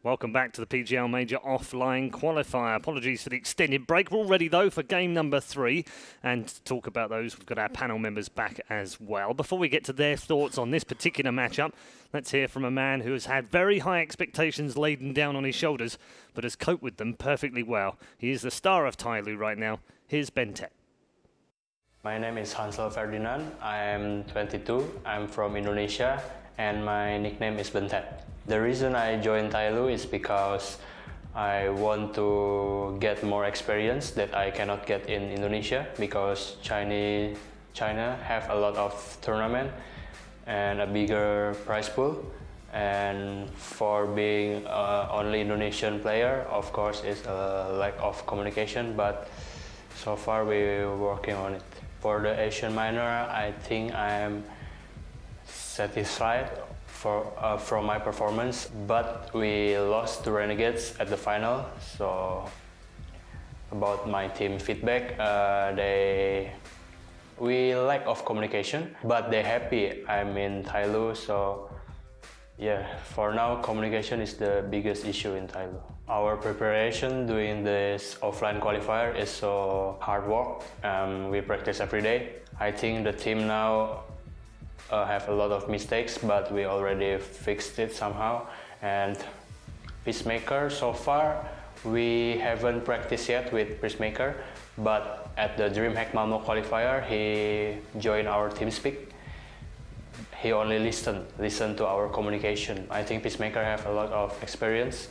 Welcome back to the PGL Major Offline Qualifier. Apologies for the extended break. We're all ready, though, for game number 3. And to talk about those, we've got our panel members back as well. Before we get to their thoughts on this particular matchup, let's hear from a man who has had very high expectations laden down on his shoulders, but has coped with them perfectly well. He is the star of TyLoo right now. Here's Bentet. My name is Hansel Ferdinand. I am 22. I'm from Indonesia, and my nickname is Bentet. The reason I joined TyLoo is because I want to get more experience that I cannot get in Indonesia, because China have a lot of tournament and a bigger prize pool. And for being only Indonesian player, of course, it's a lack of communication, but so far we're working on it. For the Asian minor, I think I'm satisfied from my performance, but we lost to Renegades at the final. So about my team feedback, we lack of communication, but they're happy I'm in TyLoo. So yeah, for now communication is the biggest issue in TyLoo. Our preparation doing this offline qualifier is so hard work. We practice every day. I think the team now have a lot of mistakes, but we already fixed it somehow. And Peacemaker, so far we haven't practiced yet with Peacemaker, but at the DreamHack Malmo qualifier he joined our TeamSpeak. He only listened to our communication. I think Peacemaker have a lot of experience.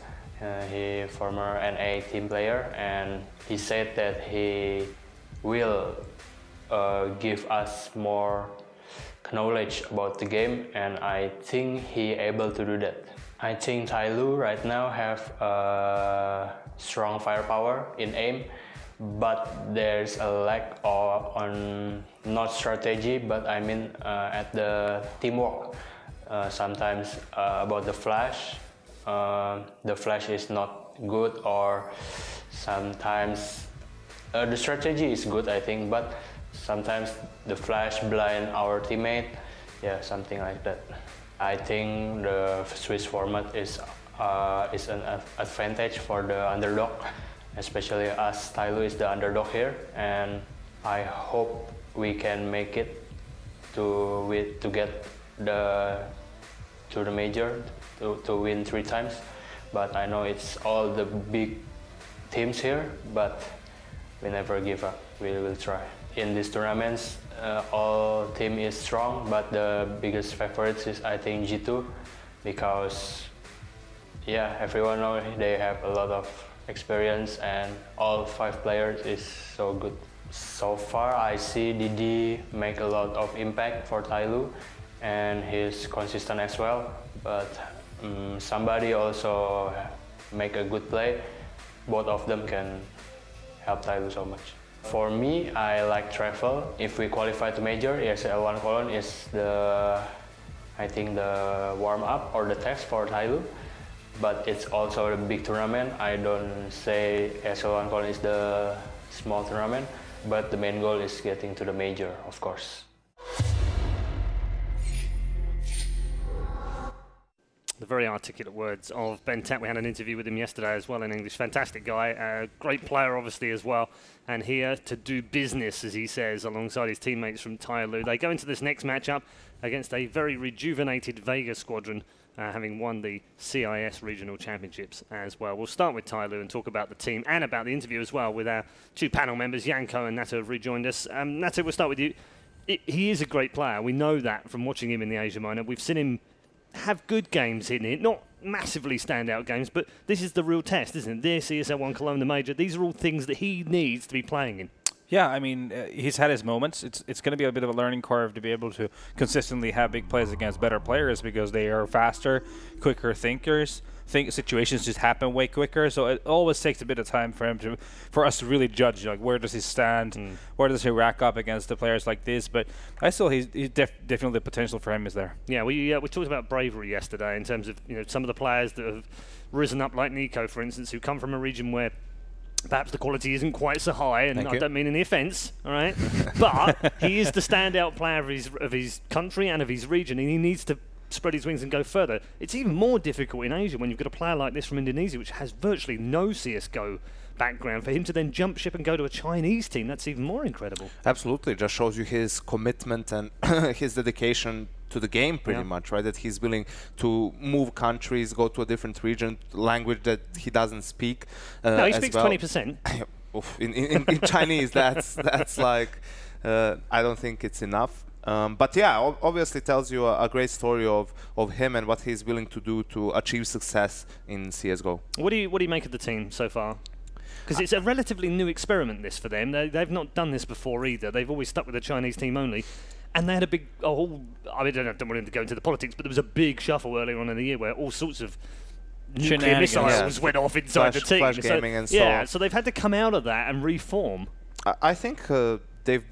He former NA team player, and he said that he will give us more knowledge about the game, and I think he able to do that. I think TyLoo right now have strong firepower in aim, but there's a lack on not strategy, but I mean at the teamwork. Sometimes about the flash is not good, or sometimes the strategy is good, I think, but sometimes the flash blind our teammate, yeah, something like that. I think the Swiss format is an advantage for the underdog, especially us. TyLoo is the underdog here, and I hope we can make it to get to the major to win 3 times. But I know it's all the big teams here, but we never give up. We will try. In these tournaments, all team is strong, but the biggest favorites is, I think, G2, because yeah, everyone knows they have a lot of experience, and all 5 players is so good. So far, I see Didi make a lot of impact for TyLoo, and he's consistent as well. But somebody also make a good play. Both of them can help TyLoo so much. For me, I like travel. If we qualify to major, ESL1 Cologne is I think the warm-up or the test for TyLoo. But it's also a big tournament. I don't say ESL1 Cologne is the small tournament, but the main goal is getting to the major, of course. The very articulate words of Bentet. We had an interview with him yesterday as well in English. Fantastic guy, great player obviously as well, and here to do business, as he says, alongside his teammates from TyLoo. They go into this next matchup against a very rejuvenated Vega squadron, having won the CIS Regional Championships as well. We'll start with TyLoo and talk about the team and about the interview as well with our 2 panel members, Janko and Nato, have rejoined us. Nato, we'll start with you. He is a great player. We know that from watching him in the Asia Minor. We've seen him have good games in it, not massively standout games, but this is the real test, isn't it? This ESL1 Cologne, the major, these are all things that he needs to be playing in. Yeah, I mean, he's had his moments. It's going to be a bit of a learning curve to be able to consistently have big plays against better players, because they are faster, quicker thinkers. Situations just happen way quicker, so it always takes a bit of time for us to really judge, like, where does he stand, where does he rack up against the players like this. But I still, definitely the potential for him is there. Yeah, we talked about bravery yesterday in terms of some of the players that have risen up, like Nico, for instance, who come from a region where perhaps the quality isn't quite so high, and I don't mean any offence, all right? But he is the standout player of his country and of his region, and he needs to spread his wings and go further. It's even more difficult in Asia when you've got a player like this from Indonesia, which has virtually no CSGO background. For him to then jump ship and go to a Chinese team, that's even more incredible. Absolutely, it just shows you his commitment and his dedication to the game, pretty much, right? That he's willing to move countries, go to a different region, language that he doesn't speak. No, he speaks 20%. in Chinese, that's like, I don't think it's enough. But yeah, obviously tells you a great story of him and what he's willing to do to achieve success in CSGO. What do you make of the team so far? Because it's a relatively new experiment, this, for them. They've not done this before either. They've always stuck with the Chinese team only. And they had I don't want to go into the politics, but there was a big shuffle earlier on in the year where all sorts of nuclear missiles went off inside the team. Flash gaming and so they've had to come out of that and reform. I think they've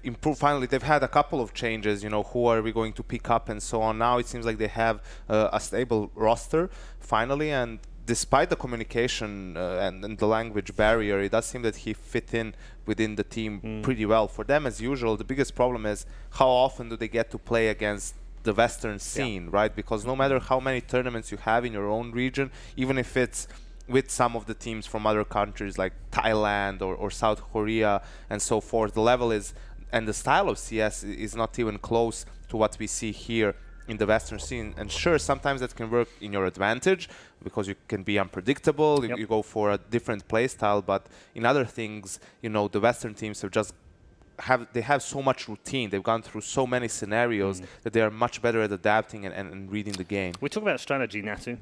improved. Finally, they've had a couple of changes. You know, who are we going to pick up and so on. Now it seems like they have a stable roster finally, and despite the communication and the language barrier, it does seem that he fit in within the team pretty well. For them, as usual, the biggest problem is how often do they get to play against the Western scene, right? Because no matter how many tournaments you have in your own region, even if it's with some of the teams from other countries like Thailand or South Korea and so forth, the level is, and the style of CS is not even close to what we see here in the Western scene. And sure, sometimes that can work in your advantage because you can be unpredictable, you go for a different play style, but in other things, you know, the Western teams have so much routine, they've gone through so many scenarios that they are much better at adapting and reading the game. We talk about strategy, Natu,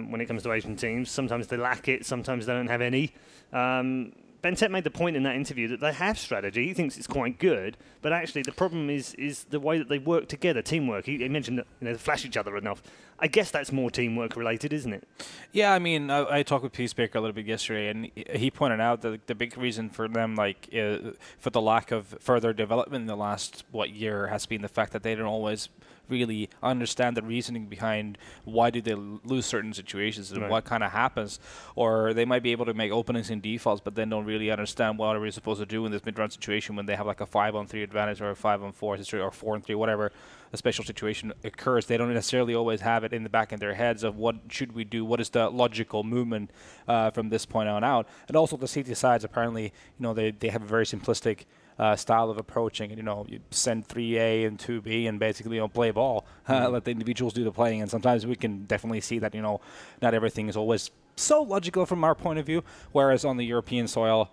when it comes to Asian teams. Sometimes they lack it, sometimes they don't have any. Bentet made the point in that interview that they have strategy. He thinks it's quite good, but actually the problem is the way that they work together, teamwork. He mentioned that they flash each other enough. I guess that's more teamwork related, isn't it? Yeah, I mean, I talked with Peacemaker a little bit yesterday, and he pointed out that the big reason for them, for the lack of further development in the last year, has been the fact that they don't always really understand the reasoning behind why do they lose certain situations and what kind of happens. Or they might be able to make openings in defaults, but then don't really understand what are we supposed to do in this mid-run situation when they have like a 5-on-3 advantage or a 5-on-4 or 4-on-3, whatever a special situation occurs. They don't necessarily always have it in the back of their heads of what should we do, what is the logical movement from this point on out. And also the CT sides, apparently, they have a very simplistic style of approaching, and you send 3A and 2B and basically play ball, let the individuals do the playing. And sometimes we can definitely see that not everything is always so logical from our point of view, whereas on the European soil,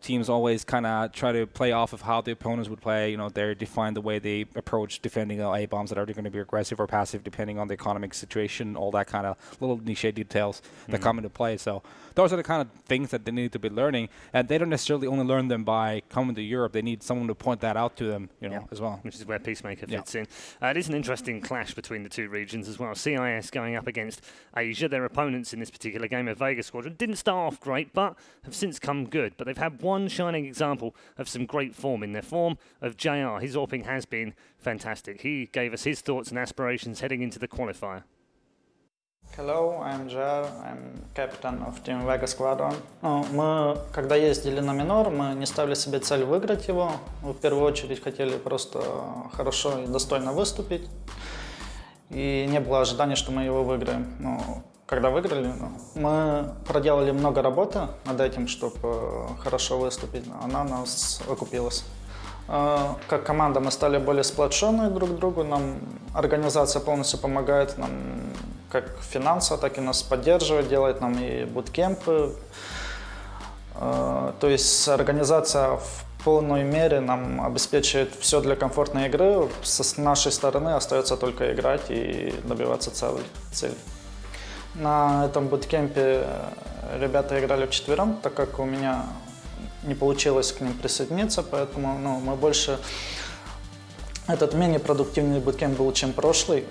teams always kind of try to play off of how the opponents would play. They define the way they approach defending A-bombs that are going to be aggressive or passive depending on the economic situation, all that kind of little niche details that come into play. So those are the kind of things that they need to be learning, and they don't necessarily only learn them by coming to Europe. They need someone to point that out to them, as well. Which is where Peacemaker fits in. It is an interesting clash between the two regions as well. CIS going up against Asia. Their opponents in this particular game, a Vega squadron, didn't start off great, but have since come good. But they've had one shining example of some great form in their form of JR. His AWPing has been fantastic. He gave us his thoughts and aspirations heading into the qualifier. Hello, I'm JR, I'm captain of Team Vega Squadron. Мы, когда ездили на минор, мы не ставили себе цель выиграть его. Мы в первую очередь хотели просто хорошо и достойно выступить. И не было ожидания, что мы его выиграем. Но когда выиграли, мы проделали много работы над этим, чтобы хорошо выступить. Она нас окупилась. Как команда мы стали более сплоченные друг к другу. Нам организация полностью помогает нам как финансово, так и нас поддерживает, делает нам и буткемпы. То есть организация в полной мере нам обеспечивает все для комфортной игры. С нашей стороны остается только играть и добиваться цели. На этом буткемпе ребята играли вчетвером, так как у меня не получилось к ним присоединиться, поэтому мы больше... Этот менее продуктивный буткемп был, чем прошлый,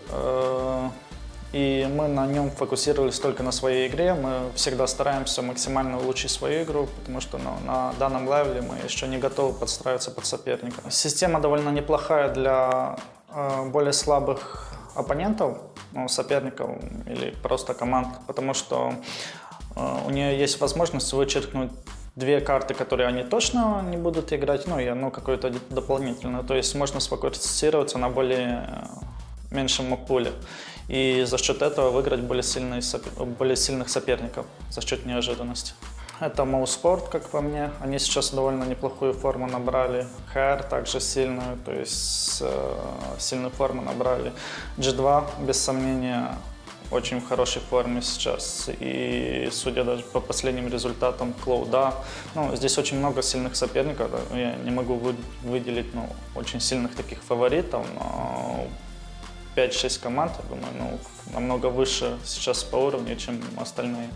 и мы на нем фокусировались только на своей игре. Мы всегда стараемся максимально улучшить свою игру, потому что на данном левеле мы еще не готовы подстраиваться под соперника. Система довольно неплохая для более слабых оппонентов, соперников или просто команд, потому что у нее есть возможность вычеркнуть две карты, которые они точно не будут играть, и одну какую-то дополнительную. То есть можно сфокусироваться на более меньшем пуле. и за счет этого выиграть более сильных соперников, за счет неожиданности. Это Моуспорт, как по мне. Они сейчас довольно неплохую форму набрали. HR также сильную, то есть сильную форму набрали. G2, без сомнения, очень в хорошей форме сейчас. И судя даже по последним результатам Клоуда, ну, здесь очень много сильных соперников. Я не могу выделить очень сильных таких фаворитов, но 5-6 команд, я думаю, намного выше сейчас по уровню, чем остальные.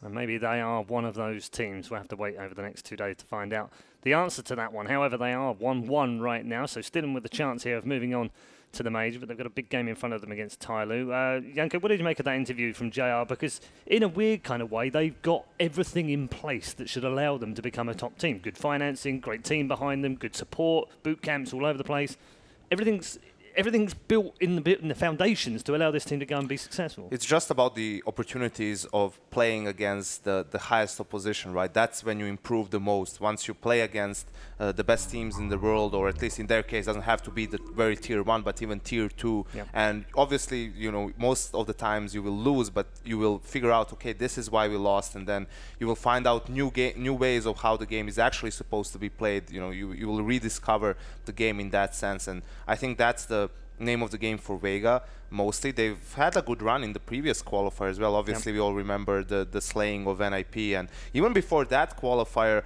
And maybe they are one of those teams. We'll have to wait over the next 2 days to find out the answer to that one. However, they are 1-1 right now, so still with the chance here of moving on to the major, but they've got a big game in front of them against TyLoo. Janko, what did you make of that interview from JR? Because in a weird kind of way, they've got everything in place that should allow them to become a top team. Good financing, great team behind them, good support, boot camps all over the place. Everything's built in the foundations to allow this team to go and be successful. It's just about the opportunities of playing against the highest opposition, right? That's when you improve the most. Once you play against the best teams in the world, or at least in their case, doesn't have to be the very tier 1, but even tier 2. Yeah. And obviously, you know, most of the times you will lose, but you will figure out, okay, this is why we lost, and then you will find out new ways of how the game is actually supposed to be played. You know, you will rediscover the game in that sense, and I think that's the name of the game for Vega. Mostly they've had a good run in the previous qualifier as well. Obviously, we all remember the slaying of NIP, and even before that qualifier,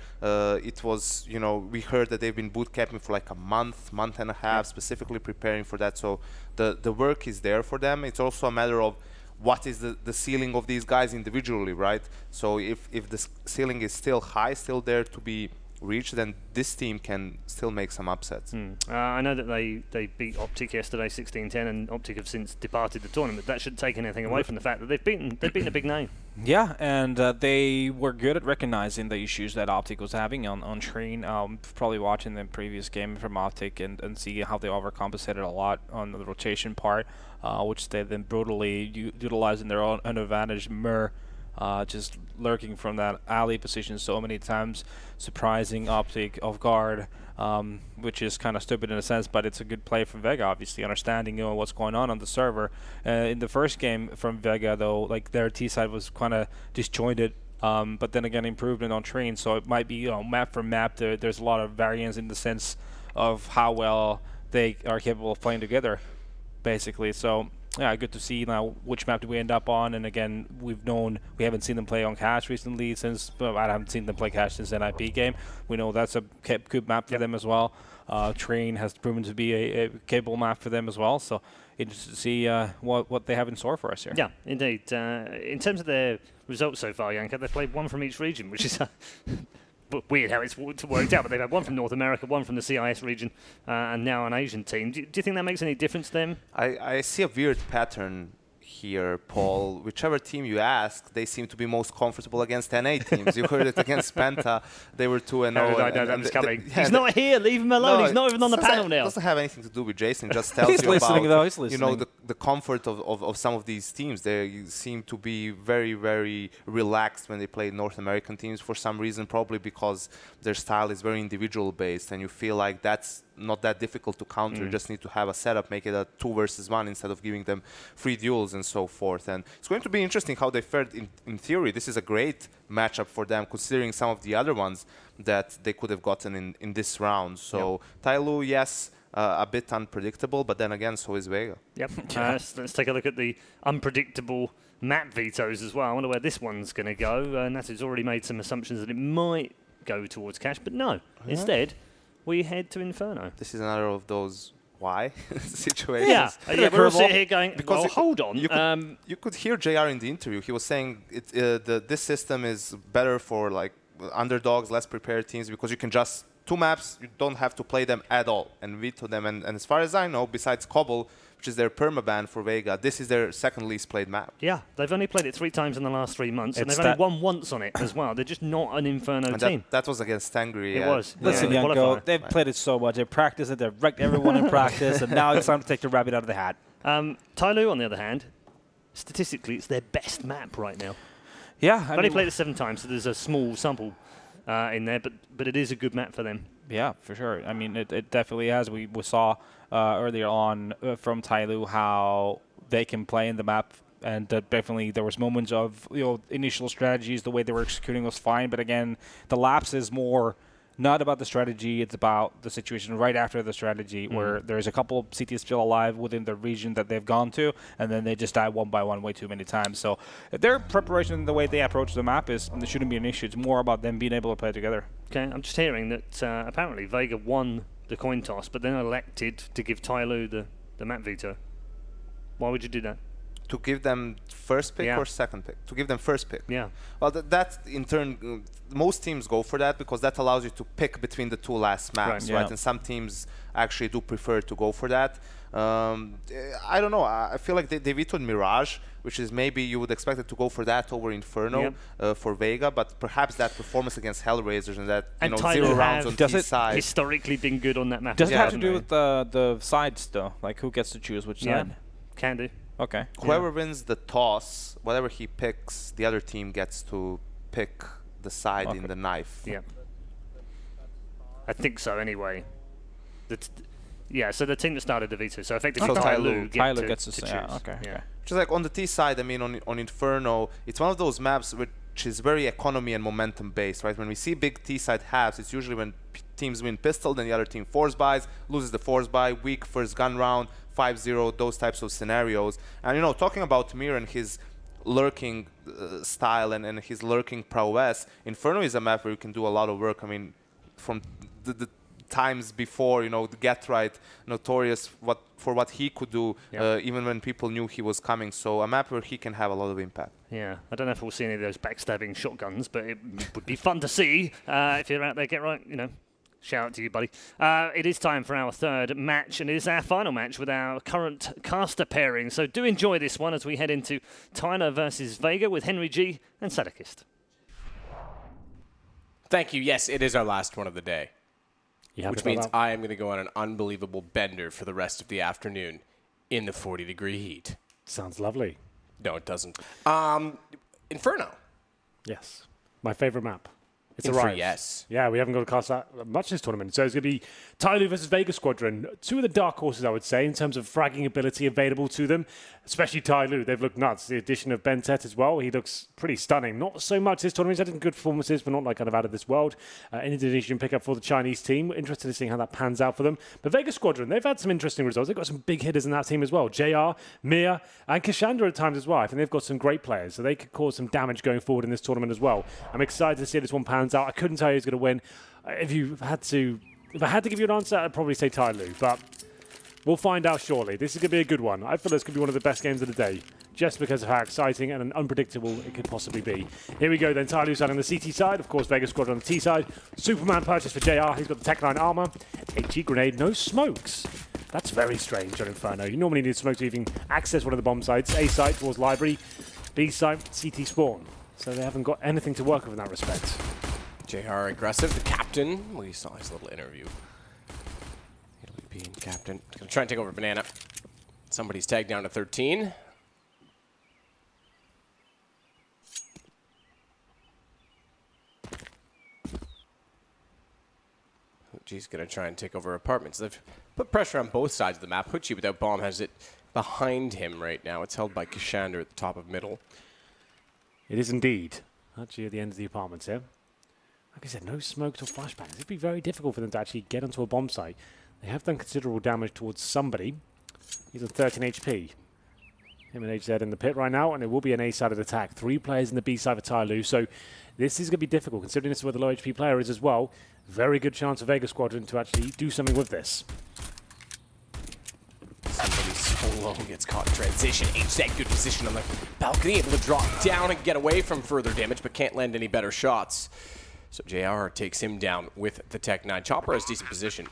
it was, you know, we heard that they've been boot camping for like a month and a half, specifically preparing for that. So the work is there for them. It's also a matter of what is the ceiling of these guys individually, right? So if the ceiling is still high, still there to be reach, then this team can still make some upsets. I know that they beat Optic yesterday 16-10, and Optic have since departed the tournament. That shouldn't take anything away from the fact that they've beaten a big name. Yeah, and they were good at recognizing the issues that Optic was having on Train. Probably watching the previous game from Optic and see how they overcompensated a lot on the rotation part, which they then brutally utilized in their own advantage. Just lurking from that alley position so many times, surprising Optic off guard, which is kind of stupid in a sense, but it's a good play from Vega, obviously, understanding what's going on the server. In the first game from Vega, though, like their T side was kind of disjointed, but then again improved on Train, so it might be, you know, map for map. There's a lot of variance in the sense of how well they are capable of playing together, basically. So yeah, good to see now which map do we end up on. And again, we haven't seen them play on Cash recently since, well, I haven't seen them play Cash since NIP game. We know that's a good map for them as well. Train has proven to be a capable map for them as well. So interested to see what they have in store for us here. Yeah, indeed. In terms of their results so far, Janka, they've played one from each region, which is weird how it's worked out, but they've had one from North America, one from the CIS region, and now an Asian team. Do you think that makes any difference to them? I see a weird pattern here, Paul. Whichever team you ask, they seem to be most comfortable against NA teams. You heard it against Penta. They were 2-0. I know that was coming. He's not here. Leave him alone. No, he's not even on the panel now. It doesn't have anything to do with Jason. It just tells He's you listening, about though. He's listening. You know, the comfort of some of these teams. They seem to be very, very relaxed when they play North American teams for some reason, probably because their style is very individual based, and you feel like that's not that difficult to counter. You just need to have a setup, make it a 2 versus 1 instead of giving them free duels and so forth. And it's going to be interesting how they fared. In theory, this is a great matchup for them, considering some of the other ones that they could have gotten in this round. So TyLoo, yes, a bit unpredictable, but then again, so is Vega. Yep. Let's take a look at the unpredictable map vetoes as well. I wonder where this one's going to go. And Natsu's already made some assumptions that it might go towards Cash, but no. Instead, we head to Inferno. This is another of those why situations. Yeah, we're all sitting here going, because well, hold on. You could hear JR in the interview. He was saying this system is better for like underdogs, less prepared teams, because you can just 2 maps, you don't have to play them at all and veto them. And as far as I know, besides Cobble, which is their permaban for Vega, this is their second least played map. Yeah, they've only played it 3 times in the last 3 months, and they've only won once on it as well. They're just not an Inferno team. That was against Stangri. It was. Listen, Janko, they've played it so much. They've practiced it, they've wrecked everyone in practice, and now it's time to take the rabbit out of the hat. TyLoo, on the other hand, statistically, it's their best map right now. Yeah. They've only played it 7 times, so there's a small sample in there, but it is a good map for them. Yeah, for sure. I mean, it definitely has. We saw earlier on from TyLoo how they can play in the map, and definitely there was moments of initial strategies. The way they were executing was fine, but again, the lapse is more not about the strategy. It's about the situation right after the strategy, where there's a couple of CTs still alive within the region that they've gone to, and then they just die one by one way too many times. So their preparation, the way they approach the map, shouldn't be an issue. It's more about them being able to play together. Okay, I'm just hearing that apparently Vega won the coin toss, but then elected to give TyLoo the map veto. Why would you do that? To give them first pick or second pick? To give them first pick. Yeah. Well, that in turn, most teams go for that because that allows you to pick between the two last maps, right? And some teams actually do prefer to go for that. I don't know. I feel like they vetoed Mirage, which is maybe you would expect it to go for that over Inferno for Vega, but perhaps that performance against Hellraisers and that 0 rounds on T side historically been good on that map. Does it have to do with the sides though? Like who gets to choose which side? Can do. Okay. Whoever wins the toss, whatever he picks, the other team gets to pick the side in the knife. Yeah. I think so anyway. So the team that started the veto, so effectively TyLoo gets to choose. Okay. Just like on the T side, I mean, on Inferno, it's one of those maps which is very economy and momentum based, right? When we see big T side halves, it's usually when teams win pistol, then the other team force buys, loses the force buy, weak first gun round, 5-0, those types of scenarios. And talking about Mir and his lurking style and his lurking prowess, Inferno is a map where you can do a lot of work. I mean, from the times before, the Get Right, notorious for what he could do, even when people knew he was coming. So a map where he can have a lot of impact. Yeah, I don't know if we'll see any of those backstabbing shotguns, but it would be fun to see if you're out there. Get right, shout out to you, buddy. It is time for our third match, and it is our final match with our current caster pairing. So do enjoy this one as we head into TyLoo versus Vega with Henry G and Sadakist. Thank you. Yes, it is our last one of the day. Which means I am going to go on an unbelievable bender for the rest of the afternoon in the 40-degree heat. Sounds lovely. No, it doesn't. Inferno. Yes. My favorite map. It's arrived. Yes. Yeah, we haven't got to cast that much this tournament. So it's going to be TyLoo versus Vega Squadron. Two of the dark horses, I would say, in terms of fragging ability available to them, especially TyLoo. They've looked nuts. The addition of Bentet as well. He looks pretty stunning. Not so much this tournament. He's had good performances, but not like kind of out of this world. An Indonesian pickup for the Chinese team. Interested in seeing how that pans out for them. But Vega Squadron, they've had some interesting results. They've got some big hitters in that team as well. JR, Mia, and Cassandra at times as well. I think they've got some great players, so they could cause some damage going forward in this tournament as well. I'm excited to see how this one pans out. I couldn't tell you who's going to win. If I had to give you an answer, I'd probably say TyLoo, but we'll find out shortly. This is going to be a good one. I feel this could be one of the best games of the day, just because of how exciting and unpredictable it could possibly be. Here we go then. TyLoo side on the CT side. Of course, Vega Squadron on the T side. Superman purchase for JR. He's got the Tech 9 armor. HE grenade, no smokes. That's very strange on Inferno. You normally need smoke to even access one of the bomb sites. A site towards library, B site, CT spawn. So they haven't got anything to work with in that respect. JR aggressive, the captain. We saw his little interview. It'll be being captain. Gonna try and take over Banana. Somebody's tagged down to 13. Hoochie's gonna try and take over apartments. They've put pressure on both sides of the map. Hoochie without bomb has it behind him right now. It's held by Cassandra at the top of middle. It is indeed. Actually at the end of the apartments here. Like I said, no smokes or flashbangs. It'd be very difficult for them to actually get onto a bomb site. They have done considerable damage towards somebody. He's on 13 HP. Him and HZ in the pit right now, and it will be an A-sided attack. 3 players in the B side for TyLoo, so this is going to be difficult, considering this is where the low HP player is as well. Very good chance for Vega Squadron to actually do something with this. Somebody solo gets caught in transition. HZ good position on the balcony, able to drop down and get away from further damage, but can't land any better shots. So JR takes him down with the Tech 9. Chopper has decent position.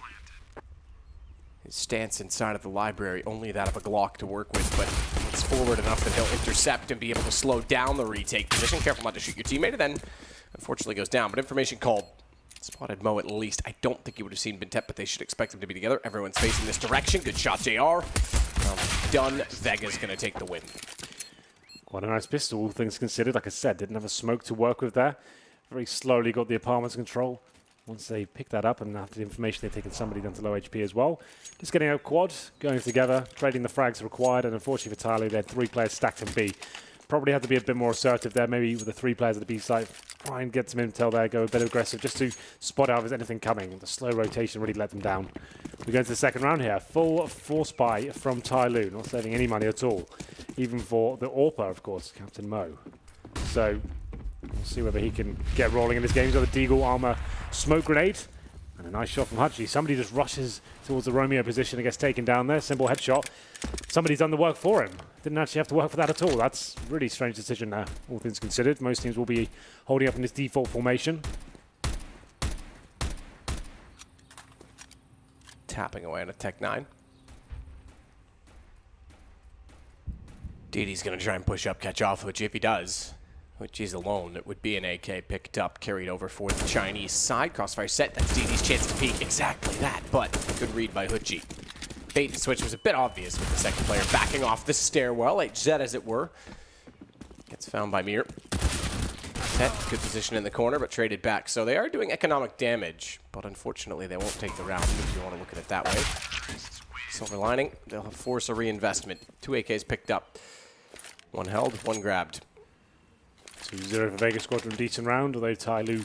His stance inside of the library, only that of a Glock to work with, but it's forward enough that he'll intercept and be able to slow down the retake position. Careful not to shoot your teammate, and then unfortunately goes down. But information called. Spotted Mo at least. I don't think he would have seen Bentet, but they should expect them to be together. Everyone's facing this direction. Good shot, JR. Done. Vega's going to take the win. Quite a nice pistol, all things considered. Like I said, didn't have a smoke to work with there. Very slowly got the apartment's control. once they pick that up, and after the information they've taken somebody down to low HP as well. Just getting out quad, going together, trading the frags required, and unfortunately for TyLoo, they had 3 players stacked in B. Probably had to be a bit more assertive there, maybe with the 3 players at the B site. Try and get some intel there, go a bit aggressive, just to spot out if there's anything coming. The slow rotation really let them down. We go into the second round here. Full force buy from TyLoo, not saving any money at all. Even for the AWPer, of course, Captain Mo. So, we'll see whether he can get rolling in this game. He's got the Deagle armor smoke grenade. And a nice shot from Hutchie. Somebody just rushes towards the Romeo position and gets taken down there. Simple headshot. Somebody's done the work for him. Didn't actually have to work for that at all. That's a really strange decision there, all things considered. Most teams will be holding up in this default formation. Tapping away on a Tech 9. DD's going to try and push up, catch off Hutchie. If he does, Hutchie's alone. It would be an AK picked up, carried over for the Chinese side. Crossfire set. That's DD's chance to peek. Exactly that, but good read by Hutchie. Bait and switch was a bit obvious with the second player backing off the stairwell, HZ as it were. Gets found by Mir. Set, good position in the corner, but traded back. So they are doing economic damage, but unfortunately they won't take the round if you want to look at it that way. Silver lining, they'll force a reinvestment. 2 AKs picked up. 1 held, 1 grabbed. 2-0 for Vega Squadron, decent round, although TyLoo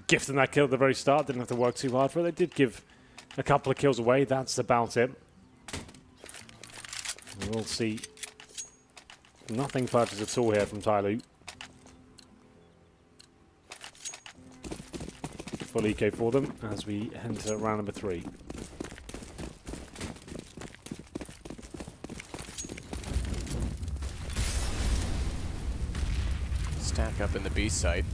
gifted them that kill at the very start. Didn't have to work too hard for it. They did give a couple of kills away. That's about it. We'll see nothing purchased at all here from TyLoo. Full eco for them as we enter round number 3. Stack up in the B site.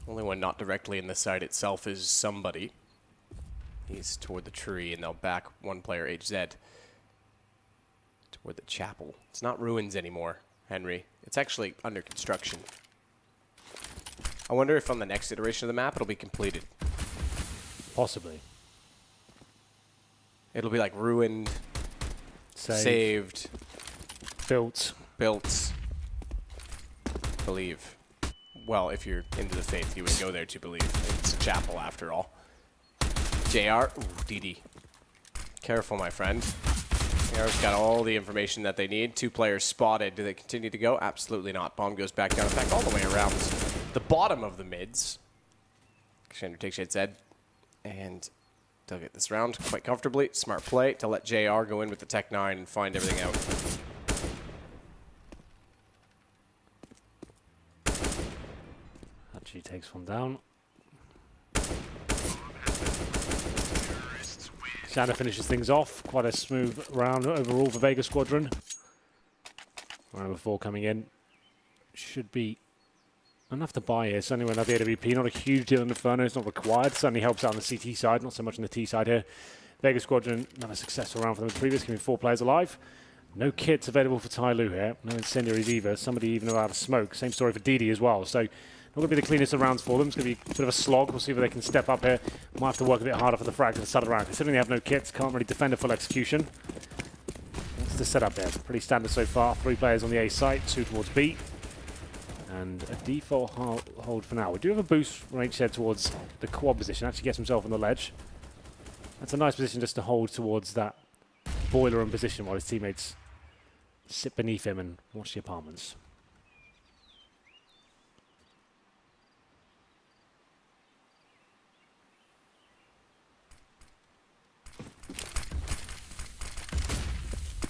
Only one not directly in the site itself is somebody. He's toward the tree, and they'll back 1 player, HZ, toward the chapel. It's not ruins anymore, Henry. It's actually under construction. I wonder if on the next iteration of the map it'll be completed. Possibly. It'll be like ruined, saved, built, believe. Well, if you're into the faith, you would go there to believe. It's a chapel after all. JR, ooh, DD. Careful, my friend. JR's got all the information that they need. 2 players spotted. Do they continue to go? Absolutely not. Bomb goes back down. In fact, all the way around the bottom of the mids. Shander takes Shade's head. And they'll get this round quite comfortably. Smart play to let JR go in with the Tech 9 and find everything out. Hutchie takes one down. Shander finishes things off. Quite a smooth round overall for Vega Squadron. Round number 4 coming in. Should be enough to buy here. Certainly when I have the AWP. Not a huge deal in Inferno. It's not required. Certainly helps out on the CT side. Not so much on the T side here. Vega Squadron, another successful round for them as previous. Giving 4 players alive. No kits available for TyLoo here. No incendiaries either. Somebody even out of smoke. Same story for DD as well. So not going to be the cleanest of rounds for them. It's going to be a bit of a slog. We'll see if they can step up here. Might have to work a bit harder for the frag at the start of the round. Considering they have no kits, can't really defend a full execution. What's the setup there? Pretty standard so far. 3 players on the A site, 2 towards B. And a default hold for now. We do have a boost from HZ towards the quad position. Actually gets himself on the ledge. That's a nice position just to hold towards that boiler room position while his teammates sit beneath him and watch the apartments.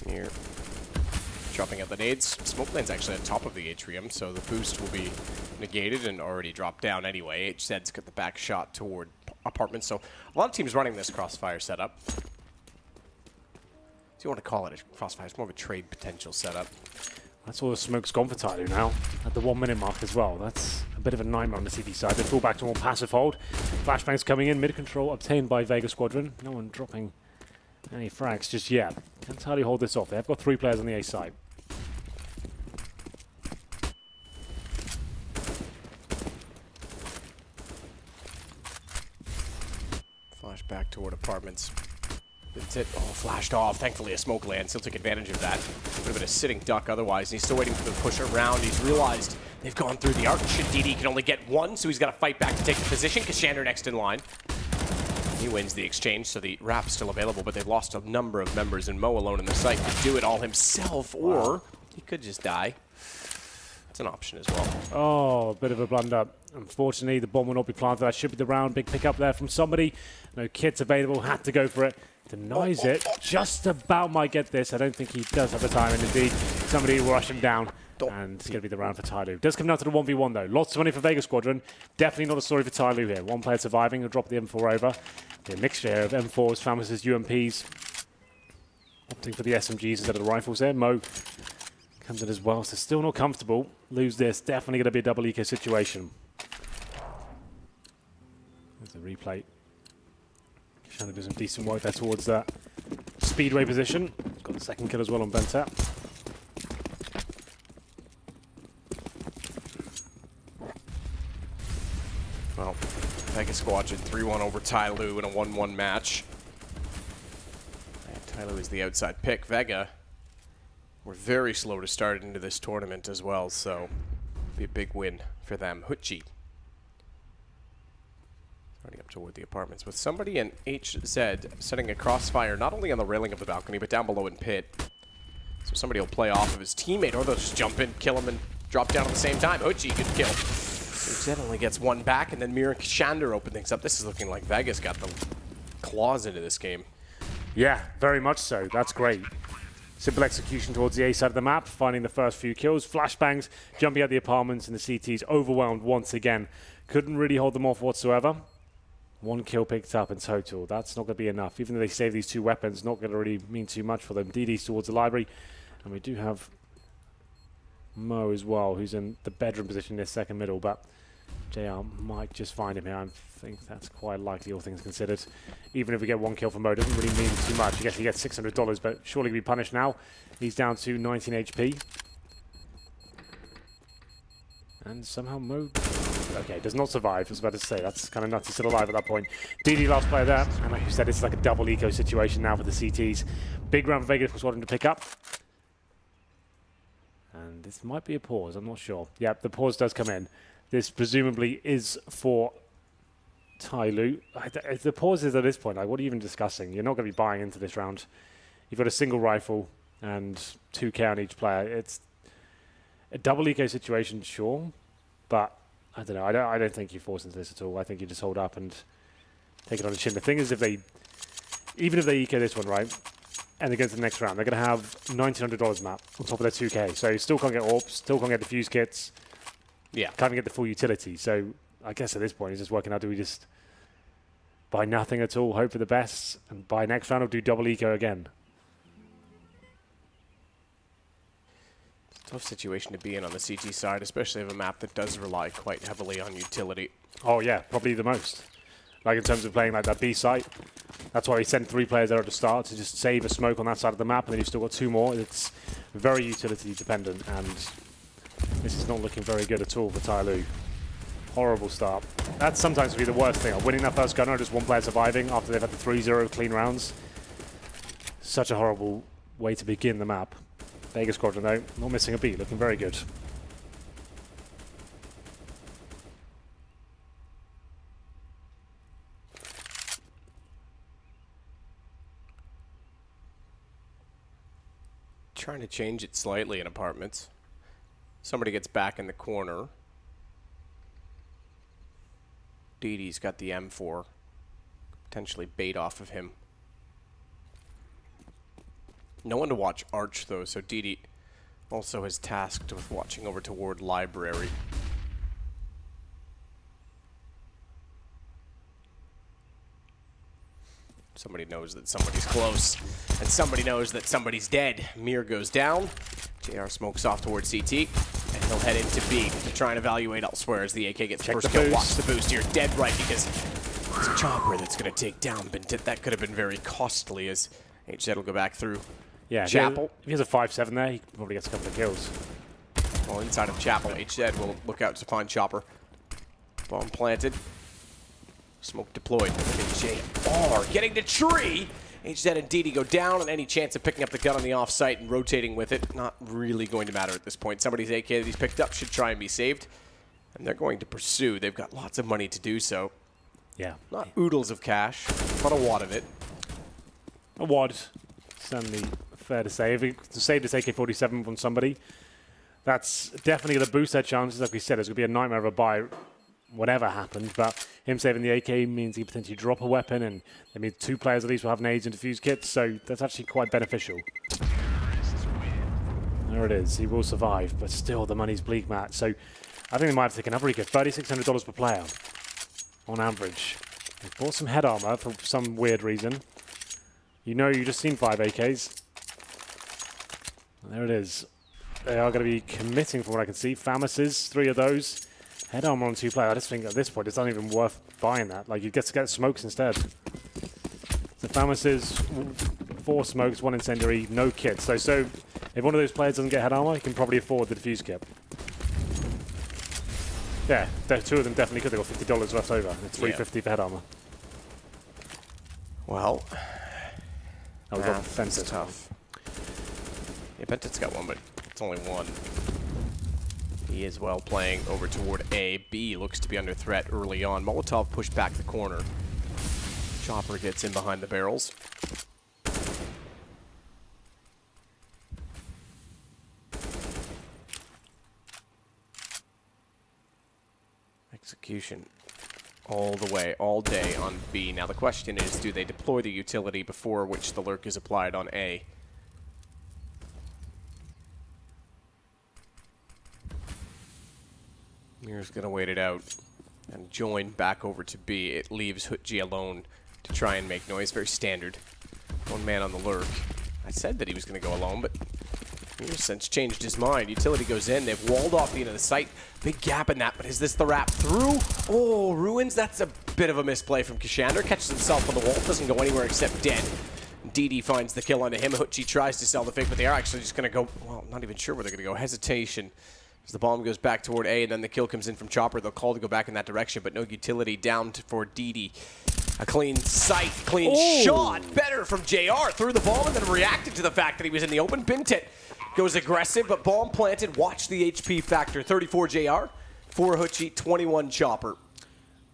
Here. Dropping out the nades. Smoke lane's actually at top of the atrium, so the boost will be negated and already dropped down anyway. HZ's got the back shot toward apartments, so a lot of teams running this crossfire setup. So you want to call it a crossfire, it's more of a trade potential setup. That's all the smoke's gone for TyLoo now, at the 1 minute mark as well. That's a bit of a nightmare on the CT side. They fall back to more passive hold. Flashbangs coming in, mid control obtained by Vega Squadron. No one dropping any frags just yet. Can TyLoo hold this off? They have got 3 players on the A side. Flash back toward apartments. Bentet, flashed off. Thankfully, a smoke lands. He'll take advantage of that. Would have been a sitting duck otherwise. And he's still waiting for the push around. He's realized they've gone through the arch. DD can only get one, so he's got to fight back to take the position. Kashander next in line. He wins the exchange, so the wrap's still available, but they've lost a number of members, and Mo alone in the site could do it all himself, or he could just die. That's an option as well. Oh, a bit of a blunder. Unfortunately, the bomb will not be planted. That should be the round. Big pick up there from somebody. No kits available. Had to go for it. Denies it. Just about might get this. I don't think he does have the time. And indeed, somebody will rush him down. And it's going to be the round for TyLoo. Does come down to the 1v1 though. Lots of money for Vega Squadron. Definitely not a story for TyLoo here. One player surviving. He'll drop the M4 over. The mixture here of M4s, FAMAS's, UMPs. Opting for the SMGs instead of the rifles there. Mo comes in as well, so still not comfortable. Lose this. Definitely going to be a double eco situation. There's the replay. Trying to do some decent work there towards that speedway position. Got the second kill as well on Bentet. Well, Vega Squadron 3-1 over TyLoo in a 1-1 match. And TyLoo is the outside pick. Vega were very slow to start into this tournament as well, so be a big win for them. Huchi running up toward the apartments with somebody in HZ setting a crossfire not only on the railing of the balcony, but down below in pit. So somebody will play off of his teammate, or they'll just jump in, kill him, and drop down at the same time. Huchi, good kill. HZ only gets one back, and then Mir and Kashander open things up. This is looking like Vega's got the claws into this game. Yeah, very much so. That's great. Simple execution towards the A side of the map, finding the first few kills. Flashbangs, jumping at the apartments, and the CTs overwhelmed once again. Couldn't really hold them off whatsoever. One kill picked up in total. That's not going to be enough. Even though they save these two weapons, not going to really mean too much for them. DD's towards the library. And we do have Mo as well, who's in the bedroom position in this second middle. But JR might just find him here. I think that's quite likely, all things considered. Even if we get one kill from Mo, doesn't really mean too much. I guess he gets $600, but surely he'll be punished now. He's down to 19 HP. And somehow Mo... Okay, does not survive. I was about to say, that's kind of nuts. He's still alive at that point. DD last player there. And like you said, it's like a double eco situation now for the CTs. Big round for Vega Squadron to pick up. And this might be a pause. I'm not sure. Yep, the pause does come in. This presumably is for TyLoo. The pause is at this point, like, what are you even discussing? You're not going to be buying into this round. You've got a single rifle and 2k on each player. It's a double eco situation, sure, but I don't know. I don't think you force into this at all. I think you just hold up and take it on the chin. The thing is, even if they eco this one, right, and they go to the next round, they're going to have $1,900 map on top of their 2k. So you still can't get AWPs, still can't get defuse kits. Yeah, can't even get the full utility. So I guess at this point, it's just working out. Do we just buy nothing at all, hope for the best, and buy next round, or do double eco again? Tough situation to be in on the CT side, especially of a map that does rely quite heavily on utility. Oh yeah, probably the most. Like in terms of playing like that B site. That's why we sent 3 players there at the start, to just save a smoke on that side of the map, and then you've still got 2 more. It's very utility dependent, and this is not looking very good at all for TyLoo. Horrible start. That's sometimes be the worst thing. Winning that first gunner, just one player surviving after they've had the 3-0 clean rounds. Such a horrible way to begin the map. Vega Squadron, though, not missing a beat, looking very good. Trying to change it slightly in apartments. Somebody gets back in the corner. DD's got the M4. Potentially bait off of him. No one to watch Arch, though, so DD also is tasked with watching over toward Library. Somebody knows that somebody's close, and somebody knows that somebody's dead. Mir goes down. JR smokes off towards CT, and he'll head into B to try and evaluate elsewhere as the AK gets first kill. Watch the boost here. Dead right, because it's a chopper that's going to take down Bentet. That could have been very costly, as HZ will go back through. Yeah, Chapel. If he has a 5-7 there, he probably gets a couple of kills. Well, inside of Chapel, HZ will look out to find Chopper. Bomb planted. Smoke deployed. Look at JR getting to tree. HZ and DD go down, and any chance of picking up the gun on the off-site and rotating with it, not really going to matter at this point. Somebody's AK that he's picked up should try and be saved, and they're going to pursue. They've got lots of money to do so. Yeah. Not oodles of cash, but a wad of it. A wad. Certainly fair to say. If we save this AK-47 from somebody, that's definitely going to boost their chances. Like we said, it's going to be a nightmare of a buy, whatever happens. But him saving the AK means he potentially drop a weapon, and that means 2 players at least will have nades and defuse kits. So that's actually quite beneficial. There it is. He will survive, but still the money's bleak, Matt. So I think they might have taken another eco. $3,600 per player on average. They bought some head armor for some weird reason. You know, you just seen 5 AKs. There it is. They are going to be committing, from what I can see. Famises, 3 of those. Head armor on 2 players. I just think at this point it's not even worth buying that. Like, you get to get smokes instead. So Famises, 4 smokes, 1 incendiary, no kits. So if one of those players doesn't get head armor, he can probably afford the defuse kit. Yeah, 2 of them definitely could. They've got $50 left over. It's $350 for head armor. Well, Oh, we've got defensive. tough. Yeah, Bentet's got 1, but it's only 1. He is well playing over toward A. B looks to be under threat early on. Molotov pushed back the corner. Chopper gets in behind the barrels. Execution all the way, all day on B. Now the question is, do they deploy the utility before which the lurk is applied on A? Mir's going to wait it out and join back over to B. It leaves Hutji alone to try and make noise. Very standard. 1 man on the lurk. I said that he was going to go alone, but Mir since changed his mind. Utility goes in. They've walled off the end of the site. Big gap in that, but is this the wrap through? Oh, Ruins. That's a bit of a misplay from Kashander. Catches himself on the wall. Doesn't go anywhere except dead. DD finds the kill onto him. Hutji tries to sell the fake, but they are actually just going to go, well, not even sure where they're going to go. Hesitation. As the bomb goes back toward A, and then the kill comes in from Chopper. They'll call to go back in that direction, but no utility down for DD. A clean sight, clean shot. Better from JR. Threw the bomb and then reacted to the fact that he was in the open. Bintet goes aggressive, but bomb planted. Watch the HP factor. 34 JR, 4 Hutji, 21 Chopper.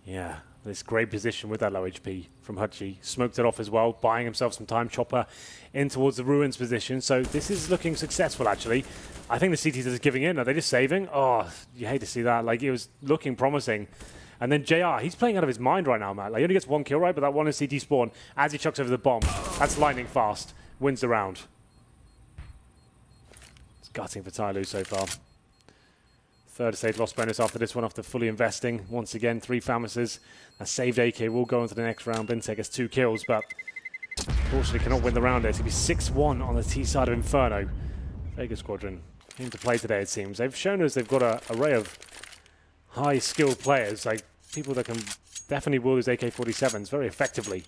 Yeah, this great position with that low HP from Hutji. Smoked it off as well, buying himself some time. Chopper in towards the Ruins position. So this is looking successful, actually. I think the CTs are just giving in. Are they just saving? Oh, you hate to see that. Like, it was looking promising. And then JR, he's playing out of his mind right now, Matt. Like, he only gets 1 kill, right? But that 1 is CT spawn as he chucks over the bomb. That's lightning fast. Wins the round. It's gutting for TyLoo so far. 3rd stage loss bonus after this one, after fully investing. Once again, 3 Famises. A saved AK will go into the next round. Bintek gets 2 kills, but unfortunately cannot win the round there. It's going to be 6-1 on the T side of Inferno. Vega Squadron came to play today, it seems. They've shown us they've got an array of high-skilled players, like people that can definitely wield these AK-47s very effectively.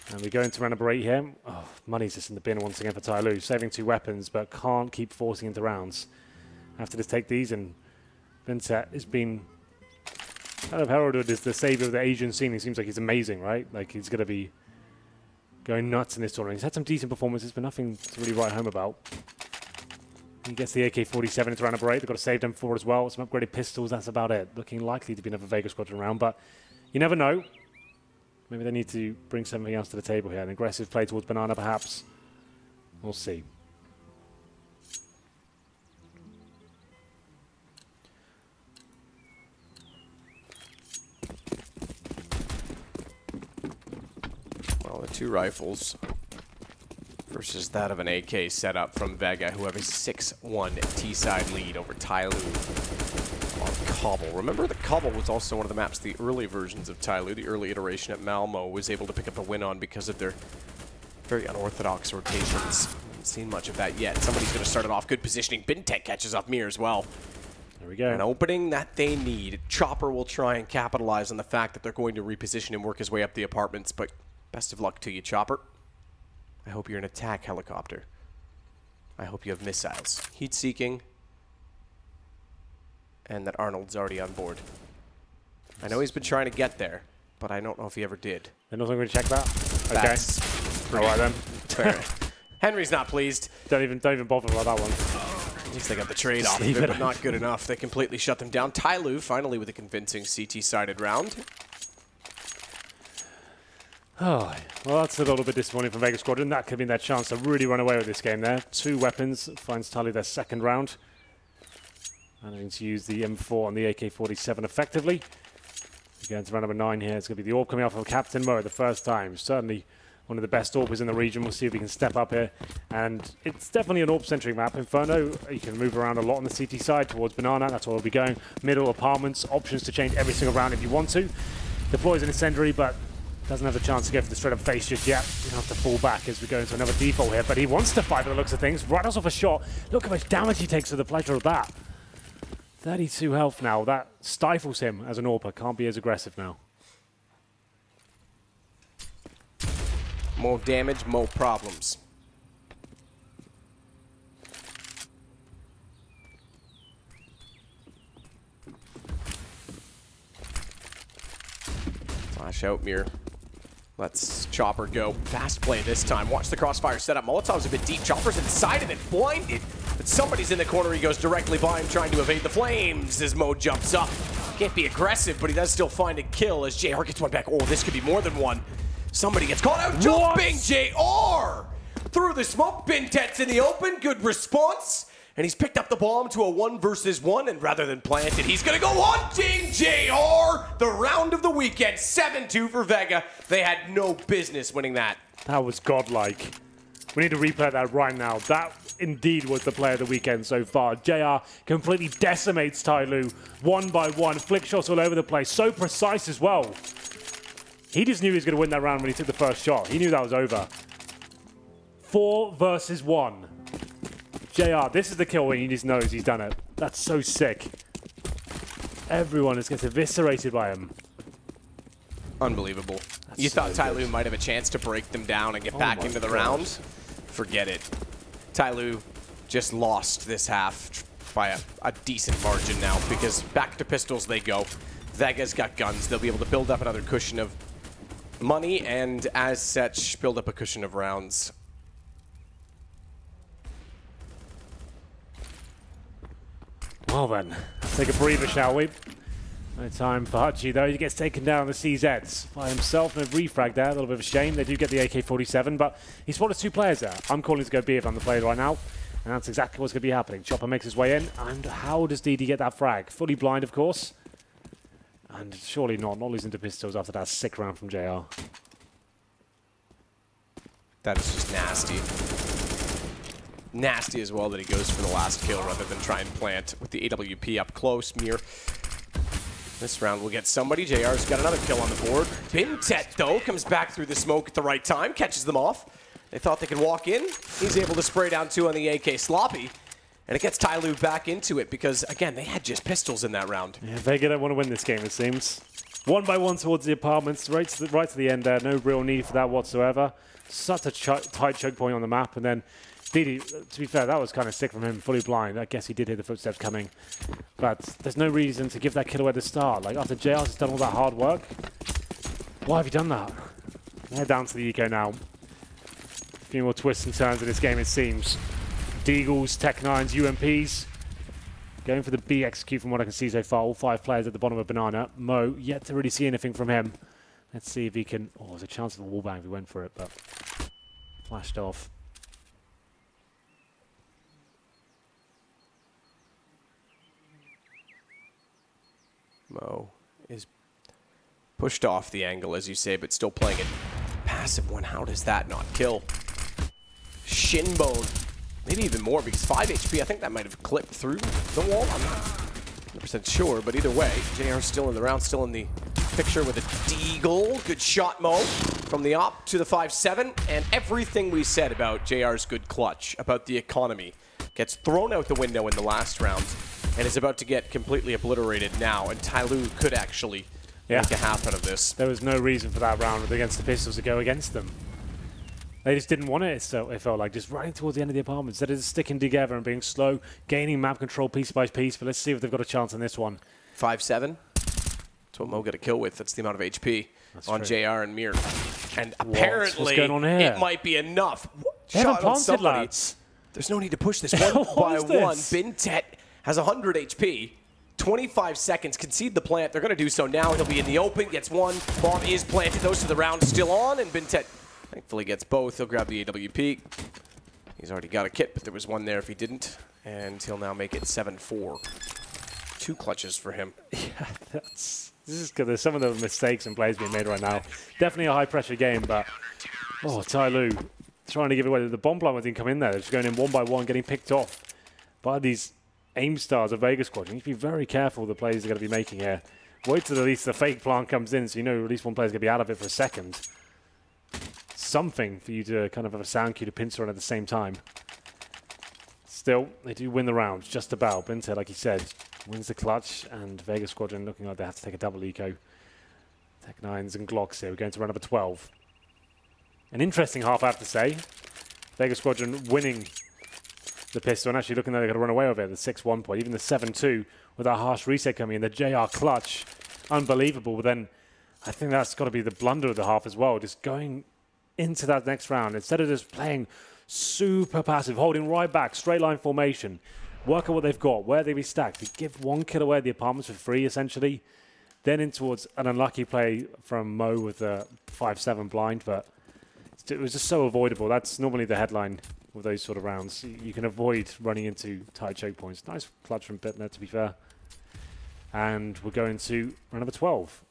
And we go into round number 8 here. Oh, money's just in the bin once again for TyLoo. Saving 2 weapons, but can't keep forcing into rounds. Have to just take these, and Bintet has been kind of heralded as the savior of the Asian scene. He seems like he's amazing, right? Like, he's going to be going nuts in this tournament. He's had some decent performances, but nothing to really write home about. He gets the AK-47 into round number 8. They've got a saved M4 as well. Some upgraded pistols, that's about it. Looking likely to be another Vega Squadron round, but you never know. Maybe they need to bring something else to the table here. An aggressive play towards Banana, perhaps. We'll see. Well, the 2 rifles versus that of an AK setup from Vega, who have a 6-1 T-side lead over TyLoo on Cobble. Remember that Cobble was also one of the maps, the early versions of TyLoo, the early iteration at Malmo, was able to pick up a win on because of their very unorthodox rotations. Haven't seen much of that yet. Somebody's going to start it off. Good positioning. Bintek catches off Mir as well. There we go. An opening that they need. Chopper will try and capitalize on the fact that they're going to reposition and work his way up the apartments, but best of luck to you, Chopper. I hope you're an attack helicopter. I hope you have missiles. Heat-seeking. And that Arnold's already on board. I know he's been trying to get there, but I don't know if he ever did. They're not going to check that? Okay. That's pretty. All right, then. Fair. Henry's not pleased. Don't even bother about that one. At least they got the trade off of it, but not good enough. They completely shut them down. TyLoo finally with a convincing CT-sided round. Oh, well, that's a little bit disappointing from Vega Squadron. That could have been their chance to really run away with this game there. 2 weapons finds TyLoo their second round. Managing to use the M4 and the AK-47 effectively. Again, to round number 9 here. It's going to be the AWP coming off of Captain Mo the first time. Certainly one of the best AWPers in the region. We'll see if he can step up here. And it's definitely an AWP-centric map. Inferno, you can move around a lot on the CT side towards Banana. That's where we'll be going. Middle, apartments, options to change every single round if you want to. Deploys an incendiary, but doesn't have the chance to go for the straight-up face just yet. You have to fall back as we go into another default here. But he wants to fight by the looks of things. Right off a shot. Look how much damage he takes for the pleasure of that. 32 health now. That stifles him as an AWPer. Can't be as aggressive now. More damage, more problems. Flash out, Mir. Let's Chopper go. Fast play this time. Watch the crossfire setup. Molotov's a bit deep. Chopper's inside of it, blinded. But somebody's in the corner. He goes directly by him, trying to evade the flames as Mo jumps up. Can't be aggressive, but he does still find a kill as JR gets one back. Oh, this could be more than one. Somebody gets caught out. Jumping JR through the smoke. BenTet's in the open. Good response. And he's picked up the bomb to a 1 versus 1, and rather than plant it, he's going to go hunting JR. The round of the weekend, 7-2 for Vega. They had no business winning that. That was godlike. We need to replay that right now. That indeed was the play of the weekend so far. JR completely decimates TyLoo 1 by 1. Flick shots all over the place. So precise as well. He just knew he was going to win that round when he took the first shot. He knew that was over. 4 versus 1. JR, this is the kill when he just knows he's done it. That's so sick. Everyone just gets eviscerated by him. Unbelievable. You thought TyLoo might have a chance to break them down and get back into the round? Forget it. TyLoo just lost this half by a decent margin now, because back to pistols they go. Vega's got guns. They'll be able to build up another cushion of money and, as such, build up a cushion of rounds. Well then, let's take a breather, shall we? No time for Hutchie though. He gets taken down on the CZs by himself. No refrag there. A little bit of a shame. They do get the AK-47, but he spotted 2 players there. I'm calling to go B if I'm the player right now. And that's exactly what's going to be happening. Chopper makes his way in. And how does DD get that frag? Fully blind, of course. And surely not losing to pistols after that sick round from JR. That is just nasty. Nasty as well that he goes for the last kill rather than try and plant with the AWP up close. Mir. This round will get somebody. JR's got another kill on the board. BenTet, though, comes back through the smoke at the right time, catches them off. They thought they could walk in. He's able to spray down 2 on the AK Sloppy. And it gets TyLoo back into it because, again, they had just pistols in that round. Yeah, Vega don't want to win this game, it seems. 1 by 1 towards the apartments, right to the end there. No real need for that whatsoever. Such a tight choke point on the map. And then Didi, to be fair, that was kind of sick from him, fully blind. I guess he did hear the footsteps coming. But there's no reason to give that kill away at the start. Like, after JR's done all that hard work, why have you done that? They're down to the eco now. A few more twists and turns in this game, it seems. Deagles, Tech-9s, UMPs. Going for the B execute from what I can see so far. All 5 players at the bottom of Banana. Mo, yet to really see anything from him. Let's see if he can... Oh, there's a chance of a wallbang if he went for it, but... Flashed off. Mo is pushed off the angle, as you say, but still playing it. Passive one, how does that not kill? Shinbone, maybe even more, because 5 HP, I think that might have clipped through the wall. I'm not 100% sure, but either way, JR still in the round, still in the picture with a deagle. Good shot, Mo, from the op to the 5-7, and everything we said about JR's good clutch, about the economy, gets thrown out the window in the last round. And is about to get completely obliterated now, and TyLoo could actually make a half out of this. There was no reason for that round against the pistols to go against them. They just didn't want it, so it felt like just running towards the end of the apartment instead of just sticking together and being slow, gaining map control piece by piece. But let's see if they've got a chance on this one. 5-7. That's what Mo got a kill with. That's the amount of HP on JR and Mir. And apparently, what's going on here? it might be enough. They haven't Shot on planted, somebody. lads. There's no need to push this one by one. Bintet has 100 HP. 25 seconds, concede the plant. They're going to do so now. He'll be in the open, gets one. Bomb is planted. Those to the round still on, and Bintet thankfully gets both. He'll grab the AWP. He's already got a kit, but there was one there if he didn't. And he'll now make it 7-4. 2 clutches for him. Yeah, this is good. There's some of the mistakes and plays being made right now. Definitely a high-pressure game, but TyLoo trying to give away. The bomb plant didn't come in there. They're just going in one by one, getting picked off by these aim stars of Vega Squad. You need to be very careful the plays they're going to be making here. Wait till at least the fake plant comes in, so you know at least one player's going to be out of it for a second. Something for you to kind of have a sound cue to pincer on at the same time. Still, they do win the round, just about. Bintet, like he said, wins the clutch, and Vega Squadron looking like they have to take a double eco. Tech 9s and Glocks here. We're going to round number 12. An interesting half, I have to say. Vega Squadron winning the pistol, and actually looking like they're going to run away with it. The 6-1 point, even the 7-2 with that harsh reset coming in. The JR clutch, unbelievable. But then I think that's got to be the blunder of the half as well. Just going into that next round, instead of just playing super passive, holding right back, straight line formation, work out what they've got, where they be stacked. They give one kill away at the apartments for free, essentially. Then in towards an unlucky play from Mo with a 5-7 blind, but it was just so avoidable. That's normally the headline with those sort of rounds. You can avoid running into tight choke points. Nice clutch from Bitner, to be fair. And we're going to round number 12.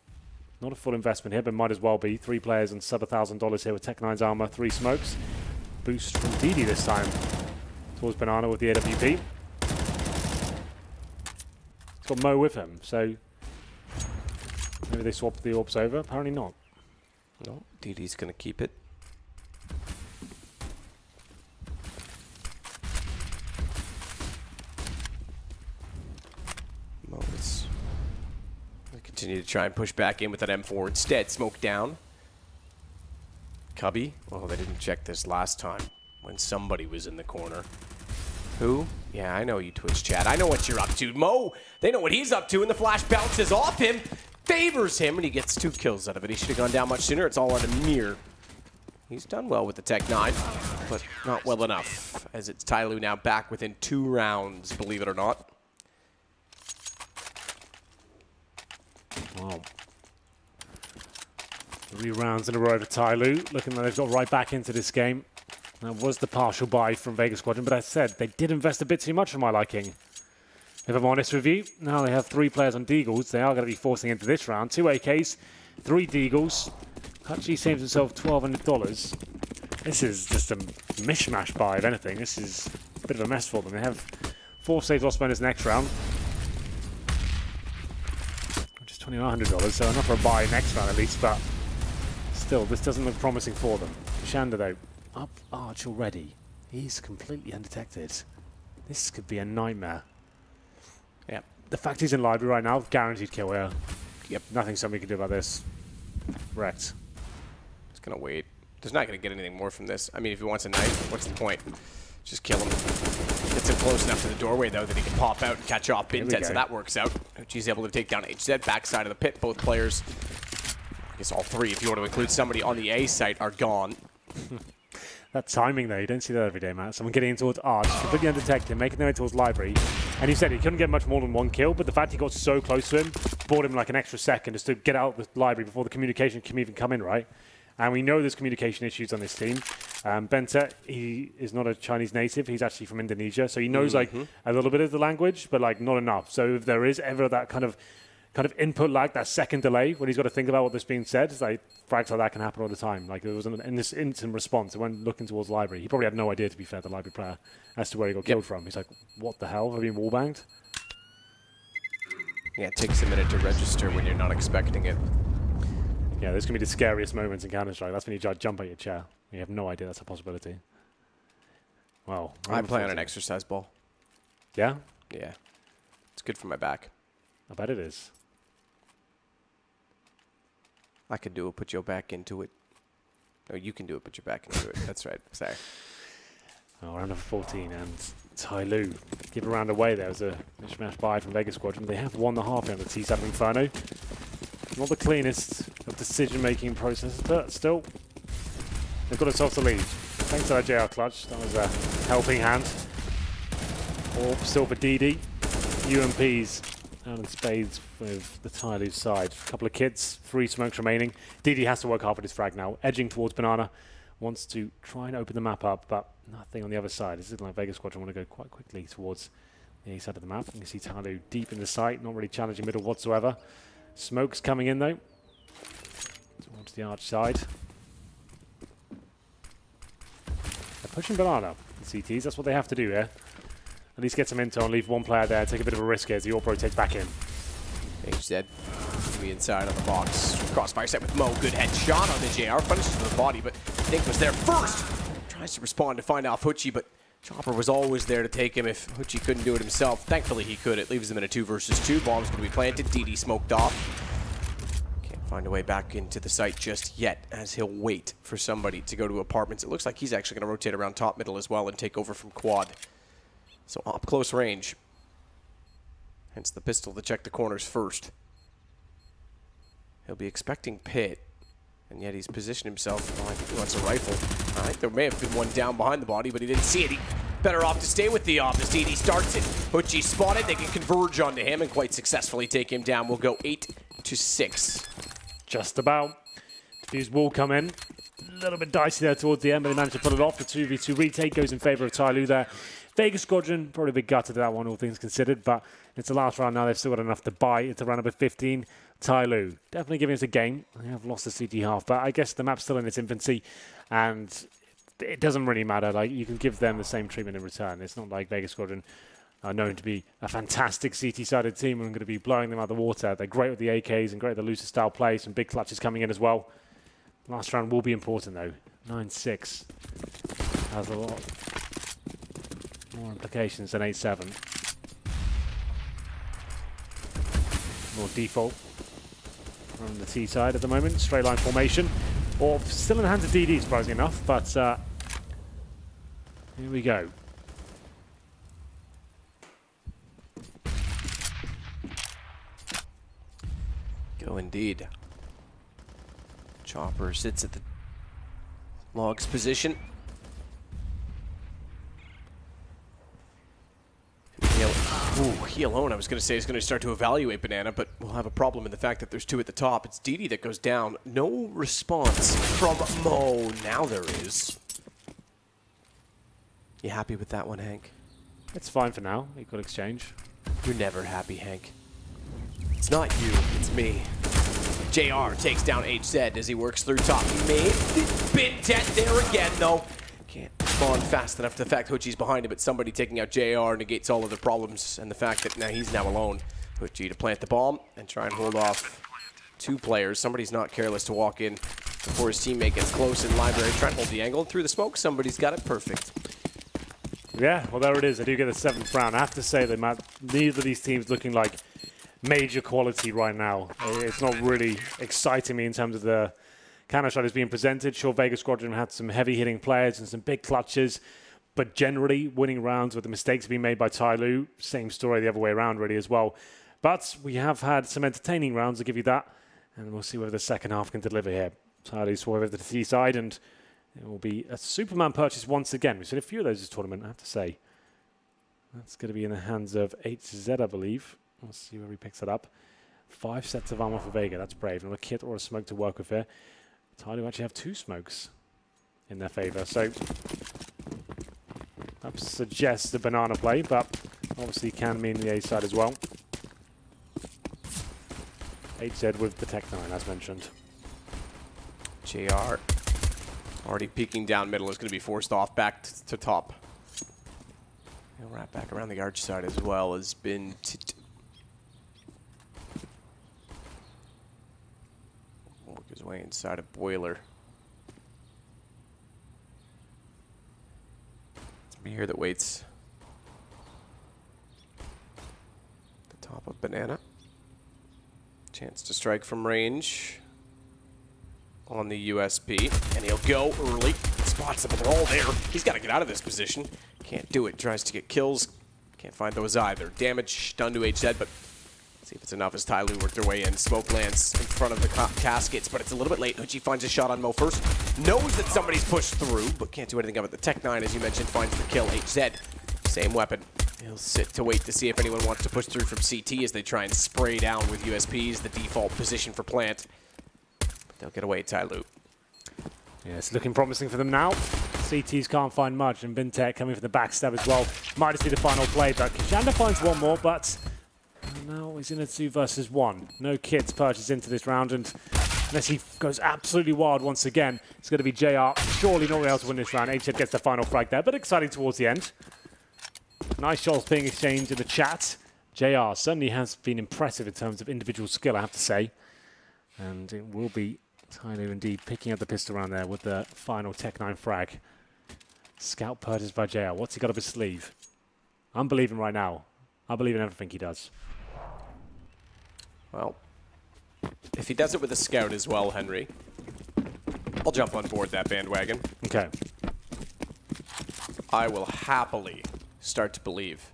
Not a full investment here, but might as well be. 3 players and sub $1,000 here with Tech 9's armor, 3 smokes. Boost from Didi this time towards Banana with the AWP. He's got Mo with him, so maybe they swapped the orbs over. Apparently not. No, Didi's going to keep it. Mo is going to continue to try and push back in with that M4 instead. Smoke down. Cubby. Oh, they didn't check this last time when somebody was in the corner. Who? Yeah, I know you, Twitch chat. I know what you're up to. Mo, they know what he's up to, and the flash bounces off him, favors him, and he gets 2 kills out of it. He should have gone down much sooner. It's all on Amir. He's done well with the Tech 9, but not well enough, as it's TyLoo now back within 2 rounds, believe it or not. Wow. 3 rounds in a row for TyLoo, looking like they've got right back into this game. That was the partial buy from Vega Squadron, but as I said, they did invest a bit too much for my liking. If I'm honest with you, now they have 3 players on Deagles. They are going to be forcing into this round. 2 AKs, 3 Deagles. Hutchie saves himself $1,200. This is just a mishmash buy, if anything. This is a bit of a mess for them. They have 4 saves lost bonus next round, which is $2,900, so enough for a buy next round at least, but still, this doesn't look promising for them. Shanda, though, up arch already. He's completely undetected. This could be a nightmare. Yep. The fact he's in library right now, guaranteed kill here. Yep. Nothing somebody can do about this. Wrecked. He's going to wait. There's not going to get anything more from this. I mean, if he wants a knife, what's the point? Just kill him. Gets him close enough to the doorway, though, that he can pop out and catch off Bintet, so that works out. He's able to take down HZ, backside of the pit. Both players, I guess all 3, if you want to include somebody on the A site, are gone. That timing, though, you don't see that every day, Matt. Someone getting in towards Arch, completely undetected, making their way towards Library. And he said he couldn't get much more than 1 kill, but the fact he got so close to him bought him like an extra second just to get out of the Library before the communication can even come in, right? And we know there's communication issues on this team. Bintet, he is not a Chinese native. He's actually from Indonesia, so he knows like a little bit of the language, but like not enough. So if there is ever that kind of input lag, that second delay when he's got to think about what's being said, it's like frags like that can happen all the time. Like there was in this instant response, it went looking towards Library. He probably had no idea, to be fair, the Library player, as to where he got killed from. He's like, what the hell? Have you been wallbanged? Yeah, it takes a minute to register when you're not expecting it. Yeah, this can be the scariest moments in Counter-Strike. That's when you jump out your chair. You have no idea that's a possibility. Wow. I play on an exercise ball. Yeah? Yeah. It's good for my back. I bet it is. I could do it, put your back into it. No, you can do it, put your back into it. That's right. Sorry. Oh, round number 14, and TyLoo give a round away there as a mishmash buy from Vega Squadron. They have won the half here on the T7 Inferno. Not the cleanest of decision-making processes, but still, they've got themselves the lead. Thanks to that JR clutch, that was a helping hand. Or still for DD. UMPs out in spades with the TyLoo side. A couple of kids, 3 smokes remaining. DD has to work hard with his frag now, edging towards Banana. Wants to try and open the map up, but nothing on the other side. This is like Vega Squadron want to go quite quickly towards the A side of the map. You can see TyLoo deep in the site, not really challenging middle whatsoever. Smokes coming in though, towards the arch side. They're pushing Banana, the CTs, that's what they have to do here. At least get some intel and leave one player there, take a bit of a risk as the AWP rotates back in. HZ to the inside of the box. Crossfire set with Mo, good headshot on the JR, punishes the body, but Nick was there first. Tries to respond to find off Hutchie, but Chopper was always there to take him if Hutchie couldn't do it himself. Thankfully he could. It leaves him in a 2 versus 2. Bomb's going to be planted. DD smoked off. Can't find a way back into the site just yet as he'll wait for somebody to go to apartments. It looks like he's actually going to rotate around top middle as well and take over from quad. So up close range. Hence the pistol to check the corners first. He'll be expecting pit. And yet he's positioned himself. Oh, I think he wants a rifle. I think there may have been one down behind the body, but he didn't see it. He better off to stay with the op. The DD starts it. Hutchie spotted. They can converge onto him and quite successfully take him down. We'll go 8-6. Just about. Defuse will come in. A little bit dicey there towards the end, but they managed to pull it off. The 2v2 retake goes in favor of TyLoo there. Vega Squadron, probably a bit gutted to that one, all things considered, but it's the last round now. They've still got enough to buy. It's around number 15. TyLoo, definitely giving us a game. They have lost the CT half, but I guess the map's still in its infancy, and it doesn't really matter. Like, you can give them the same treatment in return. It's not like Vega Squadron are known to be a fantastic CT-sided team and going to be blowing them out of the water. They're great with the AKs and great with the looser style play. Some big clutches coming in as well. Last round will be important though. 9-6 has a lot more implications than 8-7. More default on the T side at the moment. Straight line formation. Or still in the hands of DD, surprisingly enough, but here we go. Go indeed. Chopper sits at the logs position. He alone, I was going to say, is going to start to evaluate Banana, but we'll have a problem in the fact that there's 2 at the top. It's DD that goes down. No response from Mo. Now there is. You happy with that one, Hank? It's fine for now. Equal exchange. You're never happy, Hank. It's not you, it's me. JR takes down HZ as he works through top mid. Bentet there again, though. Can't respond fast enough to the fact Hutchie's behind him, but somebody taking out JR negates all of the problems and the fact that now he's now alone. Hutchie to plant the bomb and try and hold off 2 players. Somebody's not careless to walk in before his teammate gets close in library. Trying to hold the angle through the smoke. Somebody's got it perfect. Yeah, well, there it is. They do get the 7th round. I have to say that neither of these teams looking like major quality right now. It's not really exciting me in terms of the counter-strike that's being presented. Sure, Vega Squadron had some heavy-hitting players and some big clutches, but generally winning rounds with the mistakes being made by TyLoo. Same story the other way around, really, as well. But we have had some entertaining rounds, I'll give you that, and we'll see whether the second half can deliver here. TyLoo swerve over to the T side, and it will be a Superman purchase once again. We've seen a few of those this tournament, I have to say. That's going to be in the hands of HZ, I believe. We'll see where he picks it up. 5 sets of armor for Vega. That's brave. Not a kit or a smoke to work with here. TyLoo actually have 2 smokes in their favor. So that suggests the banana play, but obviously can mean the A side as well. HZ with the Tech 9, as mentioned. JR already peeking down middle is going to be forced off back to top. He'll wrap back around the arch side as well as been work his way inside a boiler. It's me here that waits. The top of Banana. Chance to strike from range on the USP, and he'll go early. Spots them, but they're all there. He's got to get out of this position. Can't do it. Tries to get kills. Can't find those either. Damage done to HZ, but See if it's enough as TyLoo work their way in. Smoke lands in front of the caskets, but it's a little bit late. Hutchie finds a shot on Mo first. Knows that somebody's pushed through, but can't do anything of it. The Tech-9, as you mentioned, finds the kill. HZ, same weapon. He'll sit to wait to see if anyone wants to push through from CT as they try and spray down with USPs, the default position for plant. But they'll get away, TyLoo. Yeah, it's looking promising for them now. CTs can't find much, and Bintech coming for the backstab as well. Might just be the final play, but Kishanda finds one more, but now he's in a 2 versus 1. No kids purchased into this round, and unless he goes absolutely wild once again, it's going to be JR. Surely not able to win this round. HZ gets the final frag there, but exciting towards the end. Nice shots being exchanged in the chat. JR certainly has been impressive in terms of individual skill, I have to say. And it will be TyLoo indeed picking up the pistol round there with the final Tech-9 frag. Scout purchased by JR. What's he got up his sleeve? I'm believing right now. I believe in everything he does. Well, if he does it with a scout as well, Henry, I'll jump on board that bandwagon. Okay. I will happily start to believe.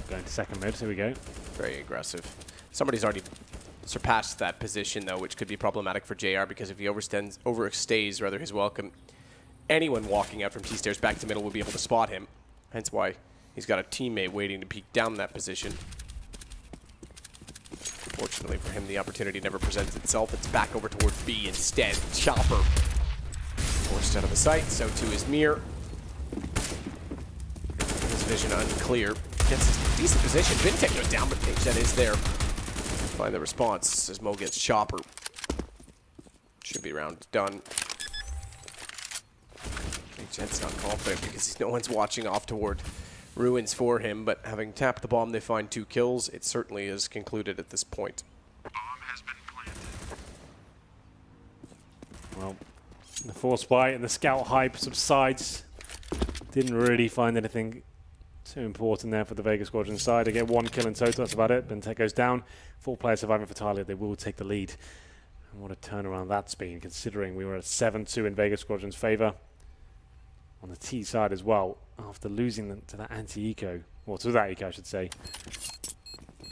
Going to second mid. Here we go. Very aggressive. Somebody's already surpassed that position, though, which could be problematic for JR because if he overstays rather his welcome, anyone walking out from T-stairs back to middle will be able to spot him. Hence why he's got a teammate waiting to peek down that position. Fortunately for him, the opportunity never presents itself. It's back over towards B instead. Chopper forced out of the sight, so too is Mir. His vision unclear. Gets a decent position. Bintech goes down, but HZ is there. Find the response as Mo gets Chopper. Should be round done. HZ's not confident because no one's watching off toward Ruins for him, but having tapped the bomb, they find 2 kills. It certainly is concluded at this point. Bomb has been planted. Well, the force buy and the scout hype subsides. Didn't really find anything too important there for the Vega Squadron side. They get 1 kill in total, that's about it. Bintech goes down. 4 players surviving for TyLoo. They will take the lead. And what a turnaround that's been, considering we were at 7-2 in Vega Squadron's favor. On the T side as well, after losing them to that anti-eco, or to that eco I should say.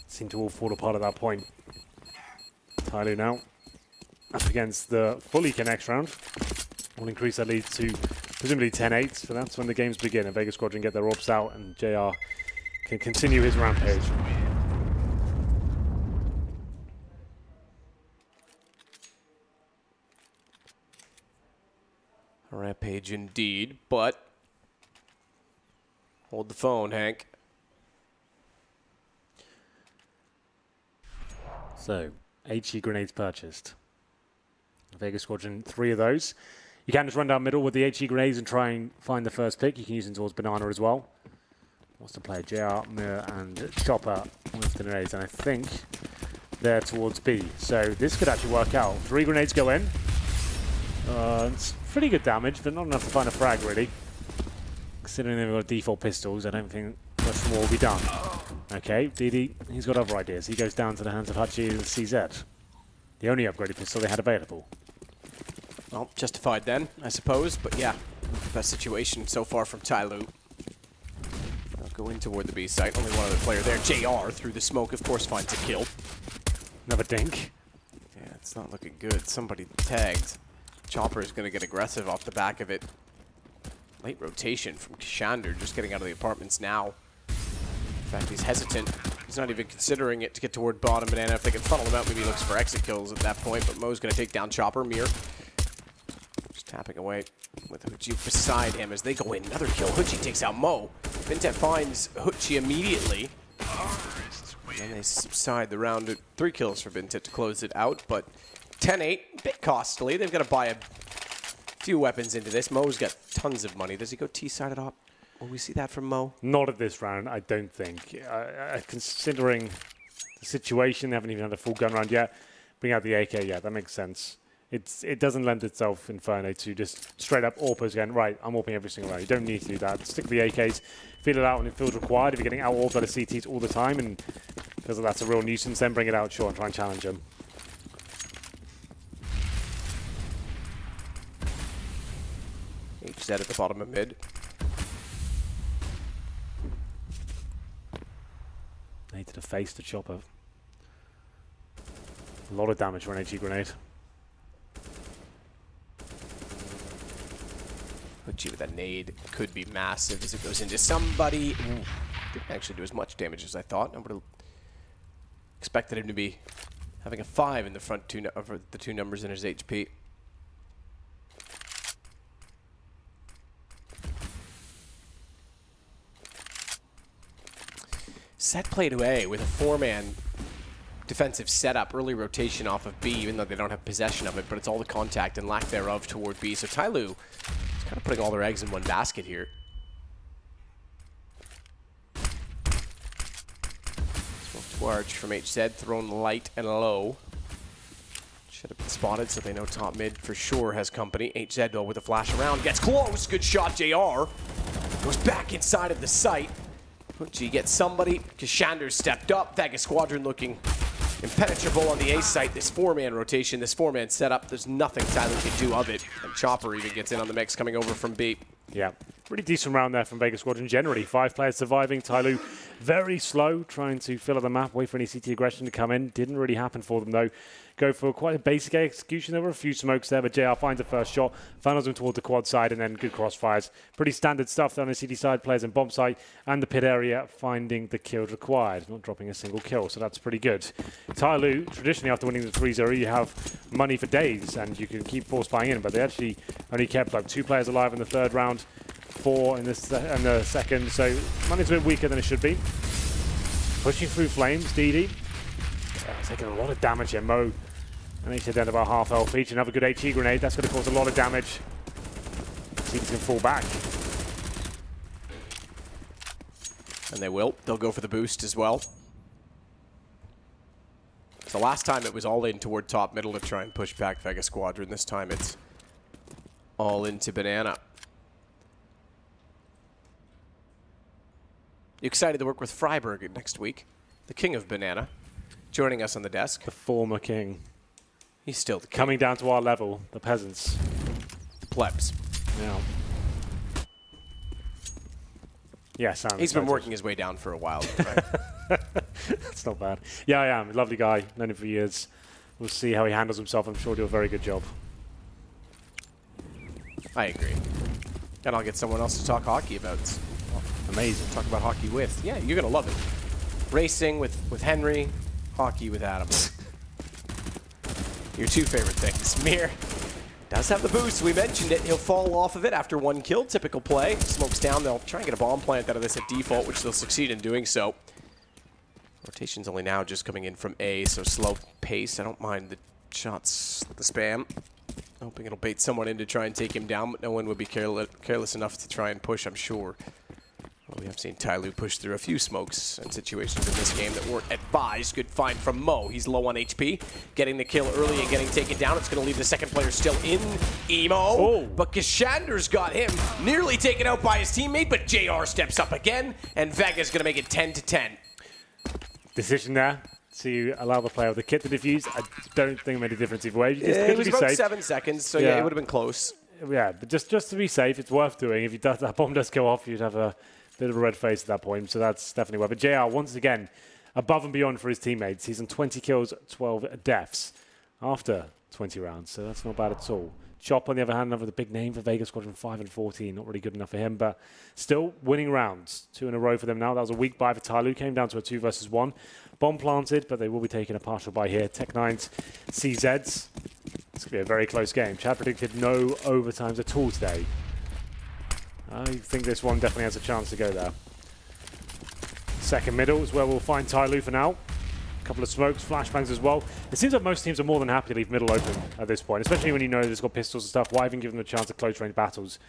Seemed to all fall apart at that point. TyLoo now up against the full eco next round. Will increase that lead to presumably 10-8, so that's when the games begin and Vega Squadron get their orbs out and JR can continue his rampage. A rampage indeed, but hold the phone, Hank. So, HE grenades purchased. Vega Squadron, 3 of those. You can just run down middle with the HE grenades and try and find the first pick. You can use them towards Banana as well. Wants to play JR, Mir, and Chopper with the grenades, and I think they're towards B. So this could actually work out. 3 grenades go in. It's pretty good damage, but not enough to find a frag, really. Considering they've got default pistols, I don't think much more will be done. Okay, DD, he's got other ideas. He goes down to the hands of Hutchie and CZ. The only upgraded pistol they had available. Well, justified then, I suppose, but yeah, best situation so far from TyLoo. I'll go in toward the B site. Only one other player there. JR, through the smoke, of course, finds a kill. Another dink. Yeah, it's not looking good. Somebody tagged. Chopper is going to get aggressive off the back of it. Late rotation from Kishander, just getting out of the apartments now. In fact, he's hesitant. He's not even considering it to get toward bottom Banana. If they can funnel him out, maybe he looks for exit kills at that point, but Mo's going to take down Chopper. Mir just tapping away with Hutchie beside him as they go in. Another kill. Hutchie takes out Mo. Bintech finds Hutchie immediately. And then they subside the round at 3 kills for Bintech to close it out, but 10-8, a bit costly. They've got to buy a few weapons into this. Mo's got tons of money. Does he go T-sided up? Will we see that from Mo? Not at this round, I don't think. Considering the situation, they haven't even had a full gun round yet. Bring out the AK, yeah, that makes sense. It doesn't lend itself, Inferno, to just straight up AWPers again. Right, I'm AWPing every single round. You don't need to do that. Stick with the AKs, feel it out when it feels required. If you're getting out AWPed by the CTs all the time and feels like that's a real nuisance, then bring it out, sure, and try and challenge them. HZ at the bottom of mid. face to Chopper. A lot of damage for an HE grenade. Gee, with that nade could be massive as it goes into somebody. Didn't actually do as much damage as I thought. I would have expected him to be having a 5 in the front the two numbers in his HP. Set played away with a 4-man defensive setup, early rotation off of B, even though they don't have possession of it, but it's all the contact and lack thereof toward B. So TyLoo is kind of putting all their eggs in one basket here. Smoke to Arch from HZ, thrown light and low. Should have been spotted, so they know top mid for sure has company. HZ though with a flash around, gets close, good shot JR. Goes back inside of the site. Pucci gets somebody, Kashander stepped up, Vega Squadron looking impenetrable on the A site. This 4-man rotation, this 4-man setup, there's nothing TyLoo can do of it. And Chopper even gets in on the mix coming over from B. Yeah, pretty decent round there from Vega Squadron generally. 5 players surviving. TyLoo very slow, trying to fill out the map, wait for any CT aggression to come in. Didn't really happen for them though. Go for quite a basic execution. There were a few smokes there, but JR finds the first shot, funnels him toward the quad side, and then good crossfires. Pretty standard stuff down the CT side, players in bomb site and the pit area finding the kills required, not dropping a single kill, so that's pretty good. TyLoo, traditionally after winning the 3-0, you have money for days, and you can keep force buying in, but they actually only kept like 2 players alive in the 3rd round, 4 in the second, so money's a bit weaker than it should be. Pushing through flames, DD. Taking a lot of damage here, Mo. And they said down about half health each. Another good HE grenade. That's going to cause a lot of damage. Teams can fall back. And they will. They'll go for the boost as well. So last time it was all in toward top middle to try and push back Vega Squadron. This time it's all into Banana. You excited to work with Freiburg next week? The king of Banana. Joining us on the desk. The former king. He's still the king. Coming down to our level, the peasants. The plebs. Yeah. Yeah, sounds He's been working his way down for a while, right? That's not bad. Yeah, I am. Lovely guy. Known him for years. We'll see how he handles himself. I'm sure he'll do a very good job. I agree. And I'll get someone else to talk hockey about. Amazing. Talk about hockey with. Yeah, you're going to love it. Racing with Henry, hockey with Adam. Your 2 favorite things. Mir does have the boost. We mentioned it. He'll fall off of it after 1 kill. Typical play. Smokes down. They'll try and get a bomb plant out of this at default, which they'll succeed in doing so. Rotation's only now just coming in from A, so slow pace. I don't mind the shots, the spam. Hoping it'll bait someone in to try and take him down, but no one would be careless enough to try and push, I'm sure. Well, we have seen TyLoo push through a few smokes and situations in this game that weren't advised. Good find from Mo. He's low on HP. Getting the kill early and getting taken down. It's going to leave the second player still in. Emo. Oh. But Kashander's got him nearly taken out by his teammate, but JR steps up again, and Vega's going to make it 10-10. Decision there to allow the player with the kit to defuse. I don't think it made a difference either way. It was about 7 seconds, so yeah, it would have been close. Yeah, but just to be safe, it's worth doing. If that bomb does go off, you'd have a bit of a red face at that point, so that's definitely worth it. JR, once again, above and beyond for his teammates. He's on 20 kills, 12 deaths after 20 rounds, so that's not bad at all. Chop, on the other hand, another big name for Vega Squadron, 5-14. Not really good enough for him, but still winning rounds. 2 in a row for them now. That was a weak buy for TyLoo. Came down to a 2 versus 1. Bomb planted, but they will be taking a partial buy here. Tech9's CZs. It's going to be a very close game. Chad predicted no overtimes at all today. I think this one definitely has a chance to go there. Second middle is where we'll find TyLoo for now. A couple of smokes, flashbangs as well. It seems like most teams are more than happy to leave middle open at this point, especially when you know they've got pistols and stuff. Why even give them a chance at close range battles?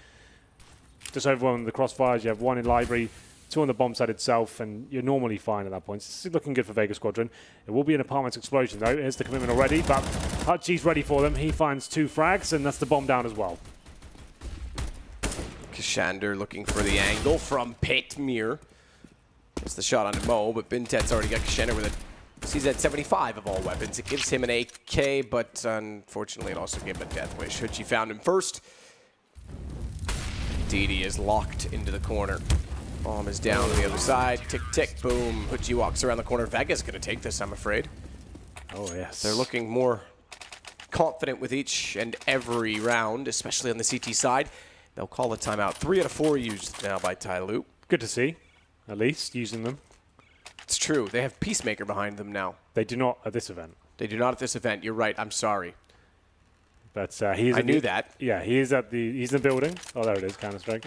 Just overwhelming the crossfires. You have 1 in library, 2 on the bomb site itself, and you're normally fine at that point. This is looking good for Vega Squadron. It will be an apartments explosion though. Here's the commitment already, but Hutchie's ready for them. He finds 2 frags, and that's the bomb down as well. Kashander looking for the angle from Pit Mir. It's the shot on Mo, but Bintet's already got Kashander with a CZ75 of all weapons. It gives him an AK, but unfortunately it also gave him a death wish. Hutchie found him first. Didi is locked into the corner. Bomb is down on the other side. Tick, tick, boom. Hoodji walks around the corner. Vega's going to take this, I'm afraid. Oh, yes. They're looking more confident with each and every round, especially on the CT side. They'll call a timeout. 3 out of 4 used now by TyLoo. Good to see, at least, using them. It's true. They have Peacemaker behind them now. They do not at this event. They do not at this event. You're right. I'm sorry. But he is. I knew that. Yeah, he's in the building. Oh, there it is, Counter-Strike.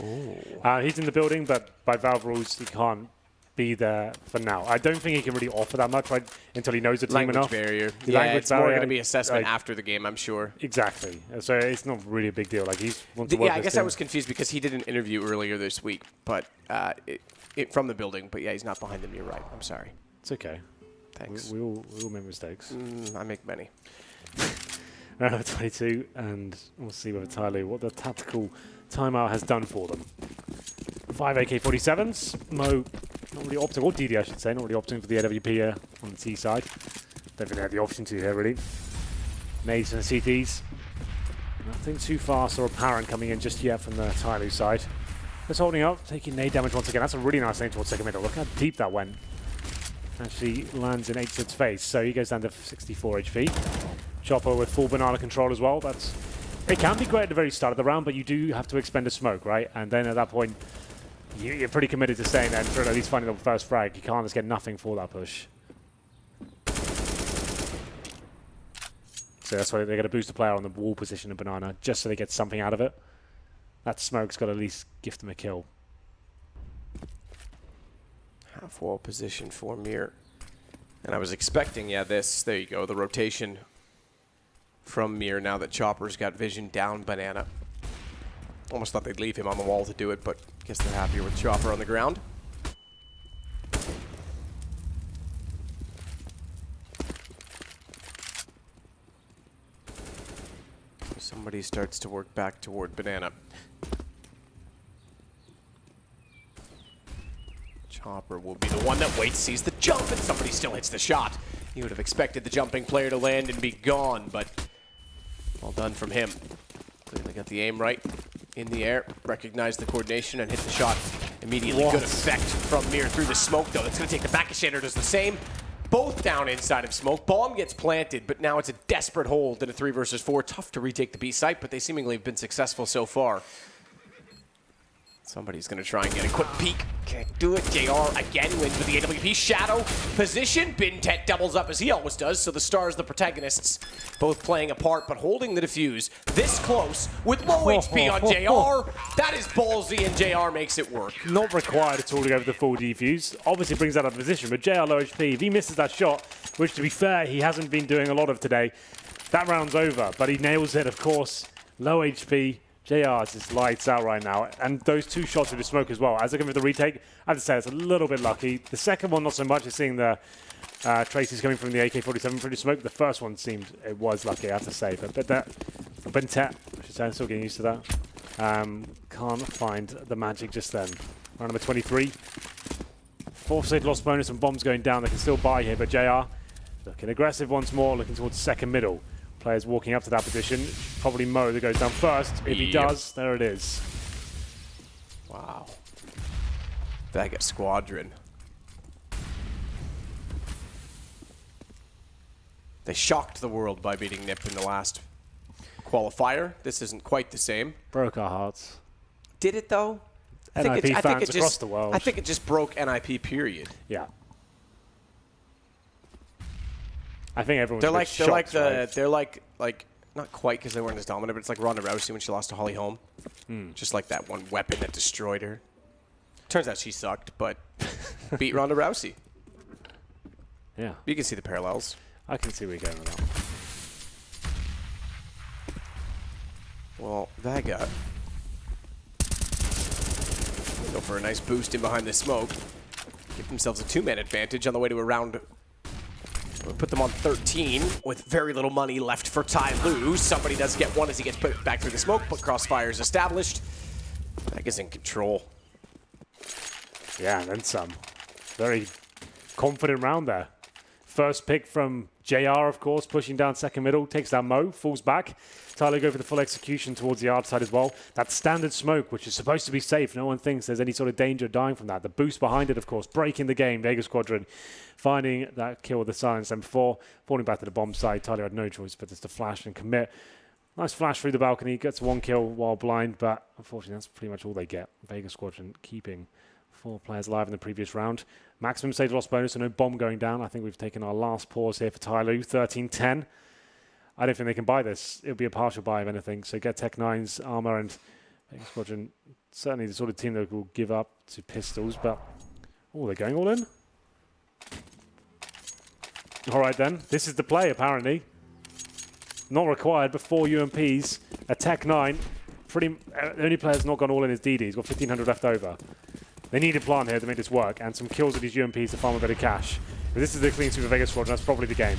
He's in the building, but by Valve rules, he can't be there for now. I don't think he can really offer that much until he knows the team Language enough. barrier. The Yeah, language it's more barrier, going to be assessment like, after the game, I'm sure. Exactly. So it's not really a big deal. Like he's wants to work Yeah, I with guess his I team. was confused because he did an interview earlier this week, but from the building. But yeah, he's not behind them. You're right. I'm sorry. It's okay. Thanks. We all make mistakes. I make many. Round 22, and we'll see whether TyLoo, what the tactical timeout has done for them. 5 AK-47s. Mo, not really opting, or DD I should say, not really opting for the AWP here on the T side. Don't think they had the option to here, really. Nades and CTs. Nothing too fast or apparent coming in just yet from the TyLoo side. Just holding up, taking nade damage once again. That's a really nice nade towards second middle. Look how deep that went. Actually lands in HZ's face, so he goes down to 64 HP. Chopper with full banana control as well. It can be great at the very start of the round, but you do have to expend a smoke, right? And then at that point, you're pretty committed to staying there and at least finding the first frag. You can't just get nothing for that push. So that's why they're going to boost the player on the wall position of banana, just so they get something out of it. That smoke's got to at least gift them a kill. Half wall position for Mir. And I was expecting, there you go, the rotation from Mir now that Chopper's got vision down banana. Almost thought they'd leave him on the wall to do it, but guess they're happier with Chopper on the ground. Somebody starts to work back toward banana. Chopper will be the one that waits, sees the jump, and somebody still hits the shot. You would have expected the jumping player to land and be gone, but well done from him. Clearly got the aim right in the air, recognized the coordination, and hit the shot immediately. Good effect from Mir through the smoke, though. That's going to take the back. Shader does the same. Both down inside of smoke. Bomb gets planted, but now it's a desperate hold in a 3 versus 4. Tough to retake the B site, but they seemingly have been successful so far. Somebody's going to try and get a quick peek. Can't do it. JR again wins with the AWP. Shadow position. Bintet doubles up as he always does, so the stars, the protagonists, both playing a part, but holding the defuse this close with low HP on JR. That is ballsy, and JR makes it work. Not required at all to go for the full defuse. Obviously brings that out of position, but JR low HP. If he misses that shot, which to be fair, he hasn't been doing a lot of today, that round's over, but he nails it, of course. Low HP. JR just lights out right now, and those 2 shots with the smoke as well. As they're going for the retake, I have to say it's a little bit lucky. The second one, not so much. Is seeing the traces coming from the AK-47 through the smoke. The first one seemed it was lucky, I have to say. But that Bentet, I should say, I'm still getting used to that. Can't find the magic just then. Round number 23. 4th save loss bonus and bombs going down. They can still buy here, but JR looking aggressive once more, looking towards second middle. Players walking up to that position. Probably Mo that goes down first. If he does, there it is. Wow. Vega squadron. They shocked the world by beating NIP in the last qualifier. This isn't quite the same. Broke our hearts. Did it though? NIP fans across the world. I think it just broke NIP, period. Yeah. I think everyone's they're like not quite because they weren't as dominant, but it's like Ronda Rousey when she lost to Holly Holm. Just like that one weapon that destroyed her. Turns out she sucked, but beat Ronda Rousey. Yeah. You can see the parallels. I can see where you're going with that. Well, Vega go for a nice boost in behind the smoke. Give themselves a 2-man advantage on the way to a round. We'll put them on 13 with very little money left for TyLoo. Somebody does get one as he gets put back through the smoke, but crossfire is established. Vega's in control. Yeah, and then some. Very confident round there. First pick from JR, of course, pushing down second middle, takes down Mo, falls back. TyLoo go for the full execution towards the yard side as well. That standard smoke, which is supposed to be safe. No one thinks there's any sort of danger of dying from that. The boost behind it, of course, breaking the game. Vega Squadron finding that kill with the silence. And before falling back to the bomb site, TyLoo had no choice but just to flash and commit. Nice flash through the balcony, gets one kill while blind, but unfortunately that's pretty much all they get. Vega Squadron keeping 4 players alive in the previous round. Maximum save loss bonus, so no bomb going down. I think we've taken our last pause here for TyLoo, 13-10. I don't think they can buy this. It'll be a partial buy, if anything. So get Tech 9's armor, and Vega Squadron, certainly the sort of team that will give up to pistols, but... Oh, they're going all in? All right, then. This is the play, apparently. Not required, but 4 UMPs. A Tech 9. The only player that's not gone all in is DD. He's got 1,500 left over. They need a plan here to make this work, and some kills with these UMPs to farm a bit of cash. If this is the clean sweep of Vega Squadron, that's probably the game.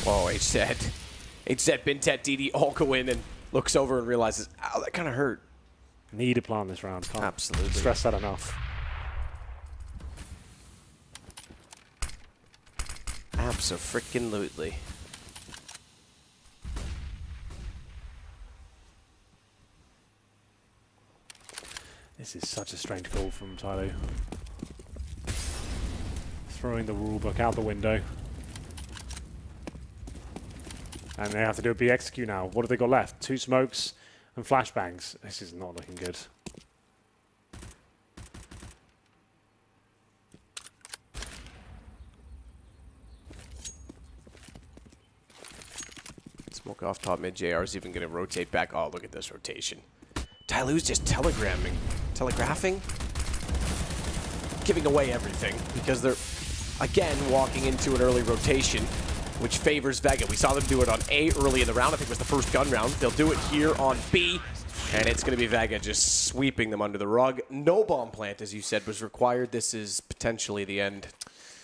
Whoa, HZ. Bintet, DD all go in and looks over and realizes, ow, that kind of hurt. Need a plan this round. Can't Absolutely. stress that enough. Abso-freaking-lutely. This is such a strange call from TyLoo. Throwing the rulebook out the window. And they have to do a BXQ now. What have they got left? 2 smokes and flashbangs. This is not looking good. Smoke off top mid. JR's even going to rotate back. Oh, look at this rotation. TyLoo's just telegraphing, giving away everything because they're, again, walking into an early rotation, which favors Vega. We saw them do it on A early in the round. I think it was the first gun round. They'll do it here on B, and it's going to be Vega just sweeping them under the rug. No bomb plant, as you said, was required. This is potentially the end,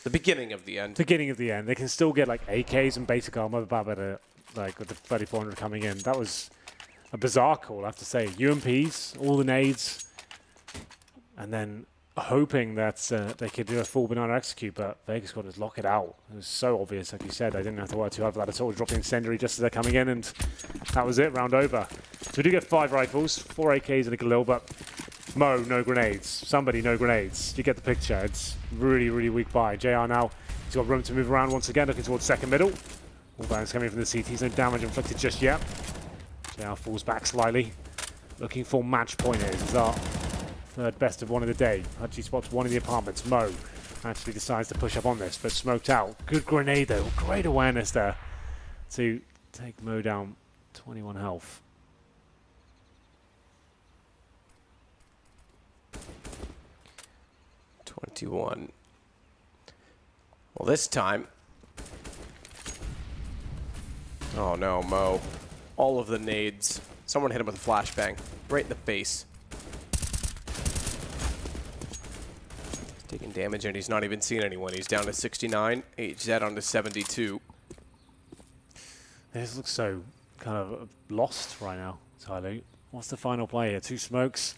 the beginning of the end. Beginning of the end. They can still get like AKs and basic armor, but like with the 3,400 coming in. That was a bizarre call, I have to say. UMPs, all the nades, and then hoping that they could do a full banana execute, but Vega Squad just lock it out. It was so obvious, like you said. I didn't have to work too hard for that at all. Dropped the incendiary just as they're coming in, and that was it, round over. So we do get 5 rifles, 4 AKs and a Galil, but Mo, no grenades. Somebody, no grenades. You get the picture. It's really, really weak buy. JR now, he's got room to move around once again, looking towards second middle. All bangs coming from the CTs, no damage inflicted just yet. JR falls back slightly, looking for match point here. This is our 3rd best of one of the day. Actually spots one in the apartments. Mo actually decides to push up on this, but smoked out. Good grenade though, great awareness there to take Mo down. 21 health. Well, this time... Oh no, Mo. All of the nades. Someone hit him with a flashbang. Right in the face. He's taking damage and he's not even seen anyone. He's down to 69. HZ on to 72. This looks so kind of lost right now, TyLoo. What's the final play here? 2 smokes.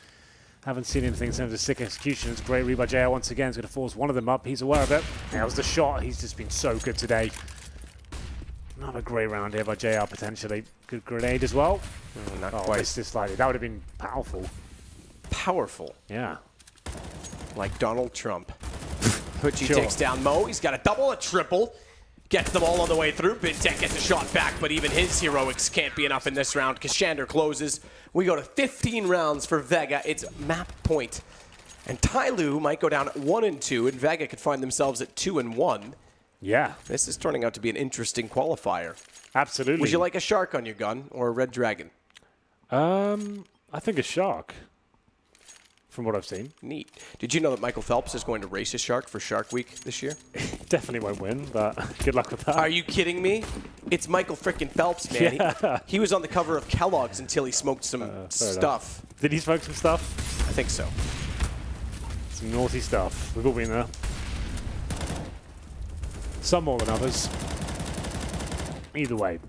Haven't seen anything in terms of sick execution. It's great read by JR once again. He's going to force one of them up. He's aware of it. That was the shot. He's just been so good today. Another great round here by JR potentially. Good grenade as well. Not quite. Missed it slightly. That would have been powerful. Powerful. Yeah. Like Donald Trump. Pucci takes down Mo. He's got a double, a triple. Gets them all on the way through. Bintek gets a shot back, but even his heroics can't be enough in this round. Kashander closes. We go to 15 rounds for Vega. It's map point. And TyLoo might go down at 1-2, and Vega could find themselves at 2-1. Yeah. This is turning out to be an interesting qualifier. Absolutely. Would you like a shark on your gun or a red dragon? I think a shark, from what I've seen. Neat. Did you know that Michael Phelps is going to race a shark for Shark Week this year? Definitely won't win, but good luck with that. Are you kidding me? It's Michael frickin' Phelps, man. Yeah. He was on the cover of Kellogg's until he smoked some stuff. Did he smoke some stuff? I think so. Some naughty stuff. We've all been there. Some more than others. Either way.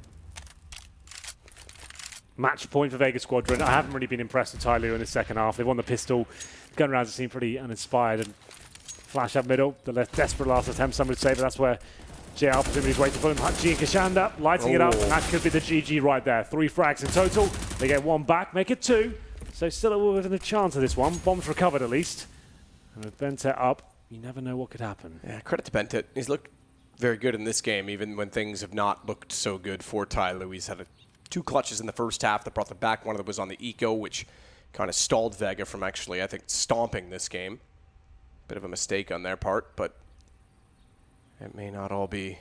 Match point for Vega Squadron. I haven't really been impressed with TyLoo in the second half. They won the pistol. Gun rounds seem pretty uninspired. And flash up middle. The less desperate last attempt, some would say, but that's where JR presumably is waiting for him. Hutchie and Kashanda lighting it up, and that could be the GG right there. 3 frags in total. They get 1 back, make it 2. So still within a chance of this one. Bomb's recovered at least. And with Bentet up, you never know what could happen. Yeah, credit to Bentet. He's looked very good in this game, even when things have not looked so good for TyLoo. He's had 2 clutches in the first half that brought them back. One of them was on the eco, which kind of stalled Vega from actually, I think, stomping this game. Bit of a mistake on their part, but it may not all be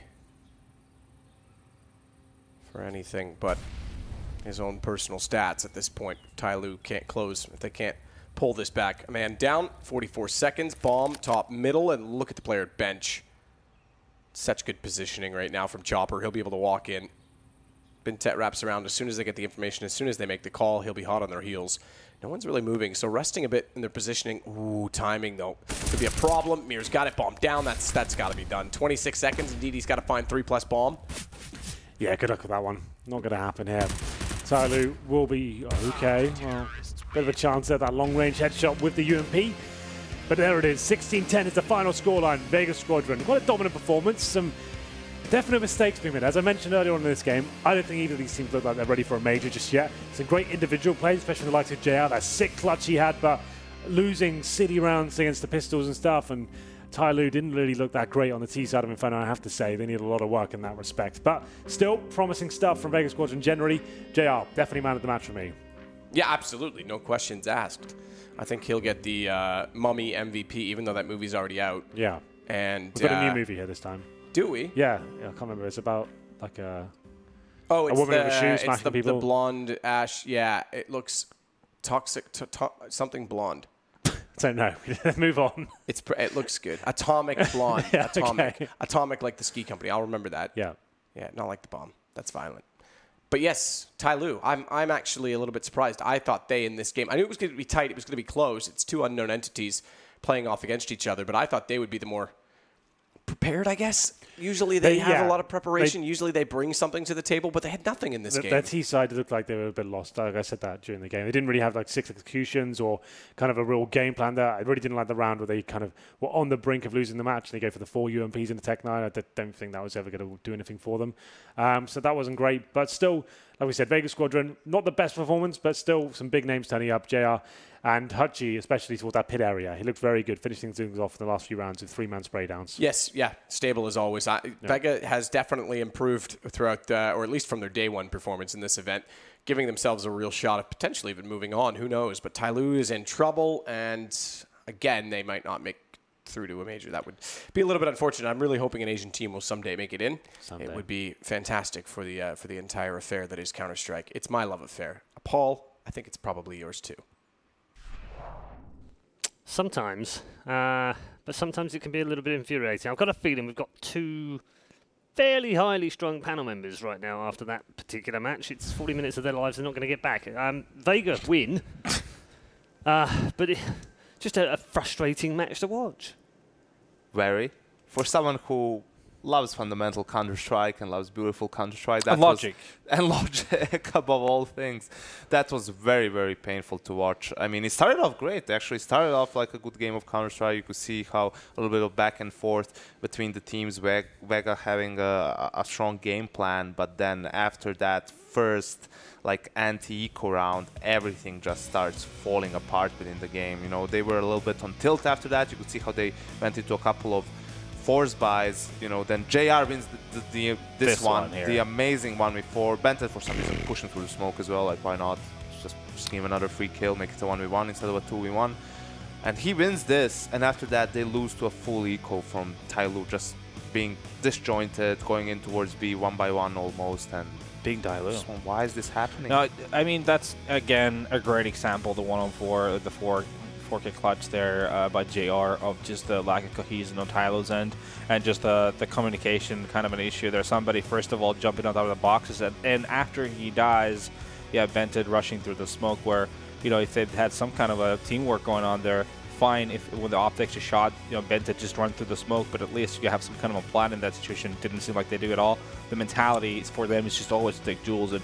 for anything but his own personal stats at this point. TyLoo can't close if they can't pull this back. A man down, 44 seconds, bomb, top, middle, and look at the player at bench. Such good positioning right now from Chopper. He'll be able to walk in. Bentet wraps around as soon as they get the information, as soon as they make the call, he'll be hot on their heels. No one's really moving, so resting a bit in their positioning. Ooh, timing though. Could be a problem. Mir's got it, bomb down. That's got to be done. 26 seconds, indeed he's got to find 3+ bomb. Yeah, good luck with that one. Not going to happen here. TyLoo will be okay. Well, bit of a chance at that long-range headshot with the UMP. But there it is. 16-10 is the final scoreline. Vega Squadron. What a dominant performance. Some definite mistakes being made. As I mentioned earlier on in this game, I don't think either of these teams look like they're ready for a major just yet. Some great individual plays, especially the likes of JR. That sick clutch he had, but losing city rounds against the pistols and stuff. And TyLoo didn't really look that great on the T side of Inferno, I have to say. They need a lot of work in that respect. But still, promising stuff from Vega Squadron generally. JR, definitely man of the match for me. Yeah, absolutely. No questions asked. I think he'll get the Mummy MVP, even though that movie's already out. Yeah. And we've got a new movie here this time. Do we? Yeah, I can't remember. It's about like a it's woman with a shoe smashing people. The blonde Ash. Yeah, it looks toxic. Something blonde. So no, move on. It looks good. Atomic blonde. Yeah, atomic. okay. Atomic like the ski company. I'll remember that. Yeah. Yeah, not like the bomb. That's violent. But yes, TyLoo. I'm actually a little bit surprised. I thought they in this game. I knew it was going to be tight. It was going to be close. It's 2 unknown entities playing off against each other. But I thought they would be the more prepared, I guess. Usually they have a lot of preparation. Usually they bring something to the table, but they had nothing in this game. Their T side looked like they were a bit lost. Like I said that during the game. They didn't really have like 6 executions or kind of a real game plan there. I really didn't like the round where they kind of were on the brink of losing the match. They go for the 4 UMPs in the Tech 9. I don't think that was ever going to do anything for them. So that wasn't great. But still, like we said, Vega Squadron, not the best performance, but still some big names turning up. JR and Hutchie, especially towards that pit area. He looked very good, finishing things off in the last few rounds with 3-man spray downs. Yes, yeah, stable as always. Vega has definitely improved throughout, or at least from their day one performance in this event, giving themselves a real shot of potentially even moving on. Who knows? But TyLoo is in trouble, and again, they might not make through to a major. That would be a little bit unfortunate. I'm really hoping an Asian team will someday make it in. It would be fantastic for the entire affair that is Counter-Strike. It's my love affair. Paul, I think it's probably yours too. Sometimes, but sometimes it can be a little bit infuriating. I've got a feeling we've got 2 fairly highly strung panel members right now after that particular match. It's 40 minutes of their lives they're not going to get back. Vega win, but just a frustrating match to watch. Very. For someone who loves fundamental Counter-Strike and loves beautiful Counter-Strike. And logic. And logic above all things. That was very, very painful to watch. I mean, it started off great. It actually started off like a good game of Counter-Strike. You could see how a little bit of back and forth between the teams, Vega having a strong game plan, but then after that first like anti-eco round, everything just starts falling apart within the game. You know, they were a little bit on tilt after that. You could see how they went into a couple of force buys, you know, then JR wins this one, the amazing 1v4. Bentet for some reason pushing through the smoke as well, like why not? Just give another free kill, make it a 1v1 instead of a 2v1. And he wins this, and after that they lose to a full eco from TyLoo, just being disjointed, going in towards B 1-by-1 almost, and big TyLoo. Why is this happening? No, I mean, that's again a great example, the 1-on-4, the 4K clutch there by JR, of just the lack of cohesion on TyLoo's end, and just the communication kind of an issue. There's somebody, first of all, jumping on top of the boxes, and after he dies, yeah, Bentet rushing through the smoke, where, you know, if they'd had some kind of a teamwork going on there, fine. If when the optics is shot, you know, Bentet just run through the smoke, but at least you have some kind of a plan in that situation. Didn't seem like they do at all. The mentality for them is just always to take duels, and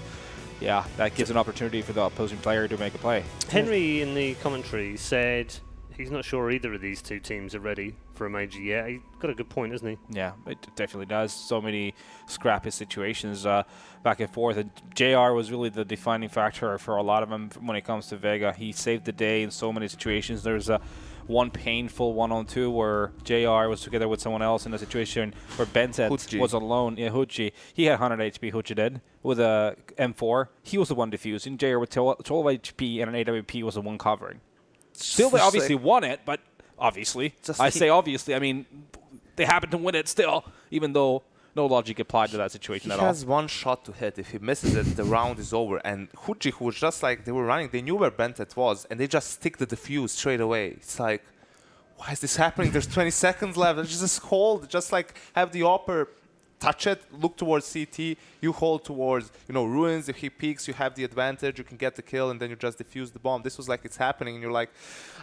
yeah, that gives an opportunity for the opposing player to make a play. Henry in the commentary said he's not sure either of these two teams are ready for a major yet. He's got a good point, isn't he? Yeah, it definitely does. So many scrappy situations back and forth. And JR was really the defining factor for a lot of them when it comes to Vega. He saved the day in so many situations. There's one painful 1-on-2 where JR was together with someone else in a situation where Benzet was alone. Yeah, Huchi. He had 100 HP, Huchi did, with a M4. He was the one defusing. JR with 12 HP and an AWP was the one covering. Still, they obviously won it, but obviously, I say obviously, I mean, they happened to win it still, even though no logic applied to that situation at all. He has one shot to hit. If he misses it, the round is over. And Huchi, who was just like, they were running, they knew where Bentet was, and they just stick the defuse straight away. It's like, why is this happening? There's 20 seconds left. Just hold, just like have the upper touch it, look towards CT, you hold towards, ruins. If he peeks, you have the advantage, you can get the kill, and then you just defuse the bomb. This was like it's happening, and you're like,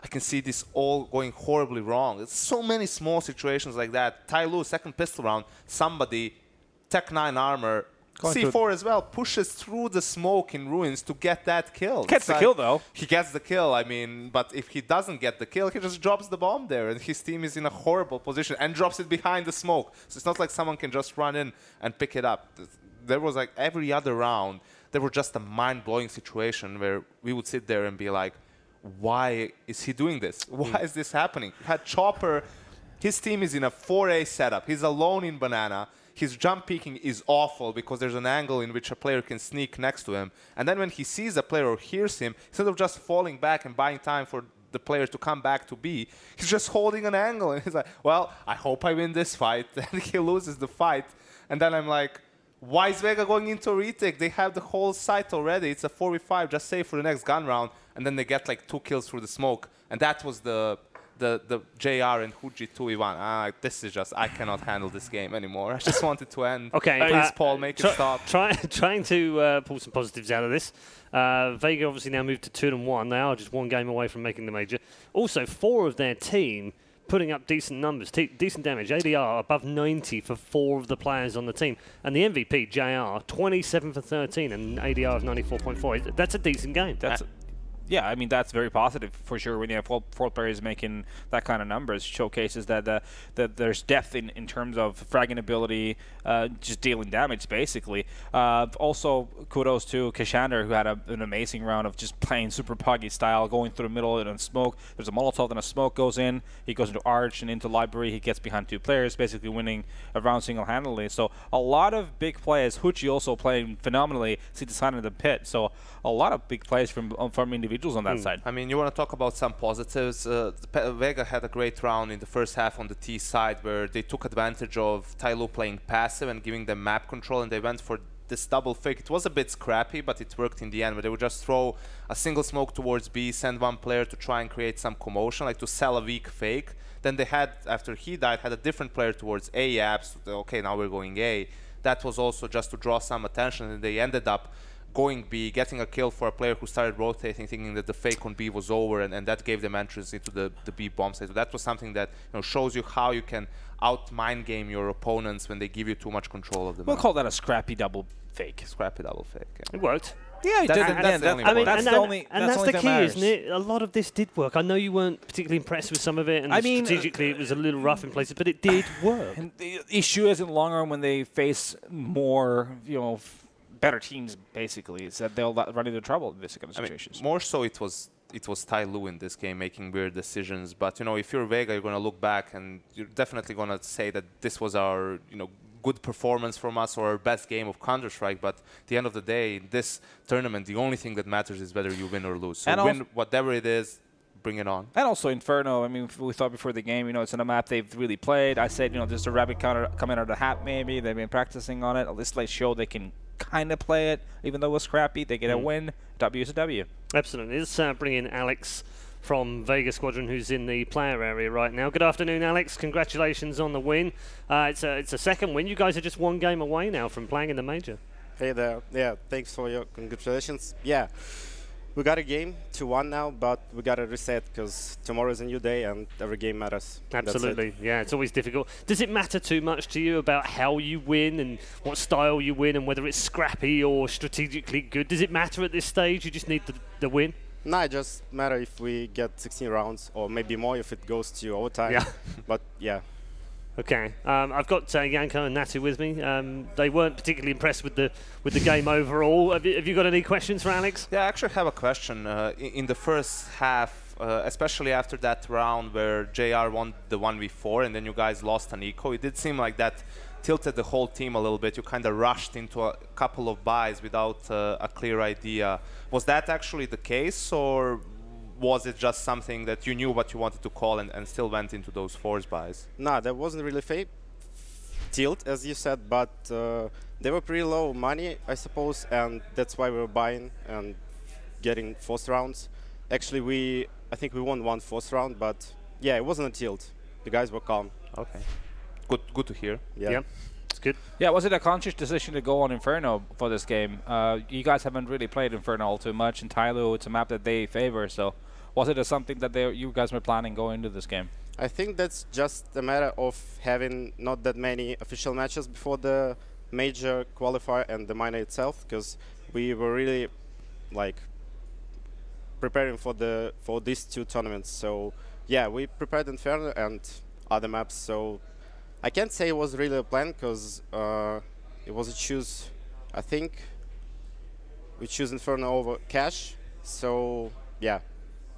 I can see this all going horribly wrong. It's so many small situations like that. TyLoo, second pistol round, somebody, Tech 9 armor, C4 as well, pushes through the smoke in ruins to get that kill. Gets the kill, though. He gets the kill, I mean, but if he doesn't get the kill, he just drops the bomb there, and his team is in a horrible position and drops it behind the smoke. So it's not like someone can just run in and pick it up. There was like every other round, there was just a mind-blowing situation where we would sit there and be like, why is he doing this? Why is this happening? You had Chopper, his team is in a 4A setup. He's alone in Banana. His jump peeking is awful because there's an angle in which a player can sneak next to him. And then when he sees a player or hears him, instead of just falling back and buying time for the player to come back to B, he's just holding an angle. And he's like, well, I hope I win this fight. And he loses the fight. And then I'm like, why is Vega going into a retake? They have the whole site already. It's a 4v5. Just save for the next gun round. And then they get like 2 kills through the smoke. And that was the JR and Huji 2v1. This is just, I cannot handle this game anymore. I just want it to end. Okay. Please, Paul, make it stop. Trying to pull some positives out of this. Vega obviously now moved to 2-1. They are just one game away from making the major. Also, 4 of their team putting up decent numbers, decent damage. ADR above 90 for 4 of the players on the team. And the MVP, JR, 27 for 13 and ADR of 94.4. That's a decent game. Yeah, I mean, that's very positive for sure when you have 4 players making that kind of numbers. Showcases that there's depth in terms of fragging ability, just dealing damage, basically. Also, kudos to Kashander, who had an amazing round of just playing super puggy style, going through the middle and on smoke. There's a Molotov and a smoke goes in. He goes into Arch and into Library. He gets behind 2 players, basically winning a round single-handedly. So a lot of big plays. Huchi also playing phenomenally. Citizen in the pit. So a lot of big plays from individuals on that side. I mean, you want to talk about some positives. Vega had a great round in the first half on the T side where they took advantage of TyLoo playing passive and giving them map control, and they went for this double fake. It was a bit scrappy, but it worked in the end, where they would just throw a single smoke towards B, send one player to try and create some commotion, like to sell a weak fake. Then they had, after he died, had a different player towards A apps. Okay, now we're going A. That was also just to draw some attention, and they ended up going B, getting a kill for a player who started rotating, thinking that the fake on B was over, and that gave them entrance into the B bomb site. So that was something that shows you how you can out-mind game your opponents when they give you too much control of the map. We'll call that a scrappy double fake. Scrappy double fake. Yeah. It worked. Yeah, that's the only point. That's the key, matters. isn't it? A lot of this did work. I know you weren't particularly impressed with some of it, and strategically it was a little rough in places, but it did work. And the issue is in the long run when they face more, better teams, basically, is that they'll run into trouble in this kind of situations. More so, it was TyLoo in this game making weird decisions. But if you're Vega, you're going to look back and you're definitely going to say that this was our good performance from us or our best game of Counter-Strike. But at the end of the day, in this tournament, the only thing that matters is whether you win or lose. So win whatever it is. Bring it on. And also Inferno, I mean, we thought before the game, it's in a map they've really played. I said, there's a rabbit counter coming out of the hat maybe. They've been practicing on it. At least they show they can kind of play it, even though it was scrappy. They get a win. W is a W. Absolutely. Let's bring in Alex from Vega Squadron, who's in the player area right now. Good afternoon, Alex. Congratulations on the win. It's a second win. You guys are just one game away now from playing in the major. Hey there. Yeah, thanks for your congratulations. Yeah, we got a game 2-1 now, but we got to reset because tomorrow is a new day and every game matters. Absolutely. Yeah, it's always difficult. Does it matter too much to you about how you win and what style you win and whether it's scrappy or strategically good? Does it matter at this stage? You just need the win? Nah, it just matter if we get 16 rounds or maybe more if it goes to overtime. Yeah. But yeah. Okay, I've got Janko and Natu with me. They weren't particularly impressed with the game overall. Have you got any questions for Alex? Yeah, I actually have a question. In the first half, especially after that round where JR won the 1v4 and then you guys lost an eco, it did seem like that tilted the whole team a little bit. You kind of rushed into a couple of buys without a clear idea. Was that actually the case, or was it just something that you knew what you wanted to call and still went into those force buys? Nah, that wasn't really fake tilt, as you said, but they were pretty low money, I suppose, and that's why we were buying and getting force rounds. Actually, I think we won one force round, but yeah, it wasn't a tilt. The guys were calm. Okay. Good to hear. Yeah. It's good. Yeah, was it a conscious decision to go on Inferno for this game? You guys haven't really played Inferno all too much, and TyLoo, it's a map that they favor, so was it something that you guys were planning going into this game? I think that's just a matter of having not that many official matches before the major qualifier and the minor itself, because we were really like preparing for these two tournaments. So yeah, we prepared Inferno and other maps. So I can't say it was really a plan, because it was a choose. I think we choose Inferno over Cash. So yeah,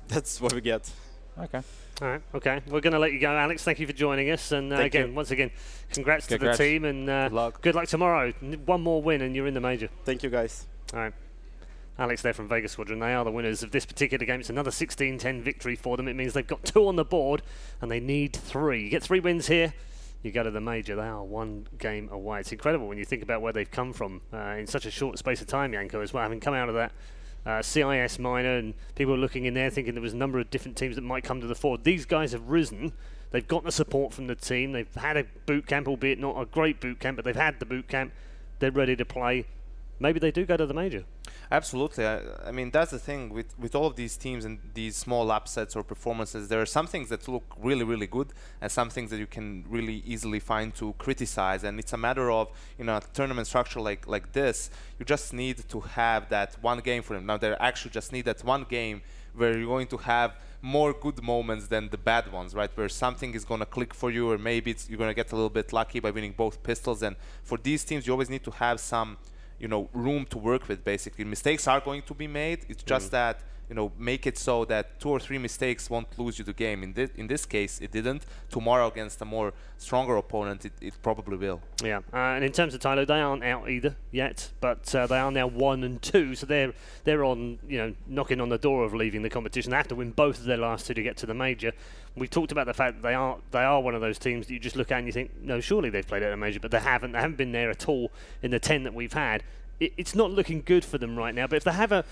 that's what we get. Okay. All right. Okay. We're going to let you go, Alex. Thank you for joining us. And once again, congrats to the team and good luck tomorrow. One more win and you're in the major. Thank you, guys. All right. Alex there from Vega Squadron. They are the winners of this particular game. It's another 16-10 victory for them. It means they've got 2 on the board and they need 3. You get 3 wins here, you go to the major. They are 1 game away. It's incredible when you think about where they've come from in such a short space of time, Janko, as well, having come out of that CIS minor, and people are looking in there thinking there was a number of different teams that might come to the fore. These guys have risen. They've got the support from the team. They've had a boot camp, albeit not a great boot camp, but they've had the boot camp. They're ready to play. Maybe they do go to the major. Absolutely. I mean, that's the thing with all of these teams and these small upsets or performances. There are some things that look really, really good and some things that you can really easily find to criticize. And it's a matter of, a tournament structure like this, you just need to have that one game for them. Now, they actually just need that one game where you're going to have more good moments than the bad ones, right? Where something is going to click for you, or maybe you're going to get a little bit lucky by winning both pistols. And for these teams, you always need to have some room to work with. Basically, mistakes are going to be made. It's just that make it so that 2 or 3 mistakes won't lose you the game. In this case, it didn't. Tomorrow against a more stronger opponent, it probably will. Yeah, and in terms of TyLoo, they aren't out either yet, but they are now 1 and 2, so they're on knocking on the door of leaving the competition. They have to win both of their last 2 to get to the major. We've talked about the fact that they are one of those teams that you just look at and you think, no, surely they've played at a major, but they haven't. They haven't been there at all in the 10 that we've had. It's not looking good for them right now, but if they have a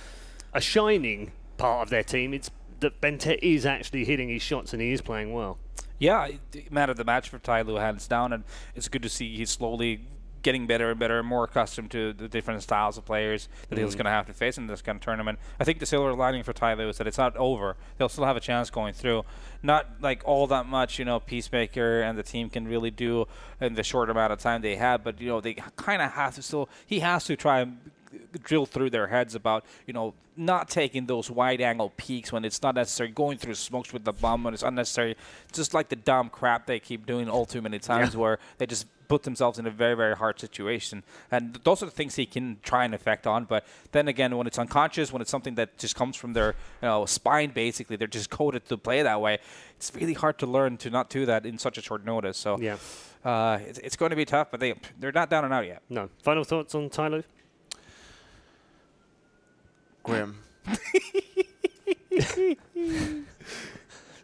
shining part of their team, it's that Bentet is actually hitting his shots and he is playing well. Yeah, man of the match for TyLoo, hands down, and it's good to see he's slowly getting better and better, more accustomed to the different styles of players that he's going to have to face in this kind of tournament. I think the silver lining for TyLoo is that it's not over. They'll still have a chance going through. Not like all that much, Peacemaker and the team can really do in the short amount of time they had, but they kind of have to still. He has to try and drill through their heads about not taking those wide angle peaks when it's not necessary, going through smokes with the bomb when it's unnecessary, just like the dumb crap they keep doing all too many times where they just put themselves in a very, very hard situation. And those are the things he can try and affect on. But then again, when it's unconscious, when it's something that just comes from their spine, basically, they're just coded to play that way. It's really hard to learn to not do that in such a short notice. So it's going to be tough, but they're not down and out yet. No. Final thoughts on TyLoo? Grim.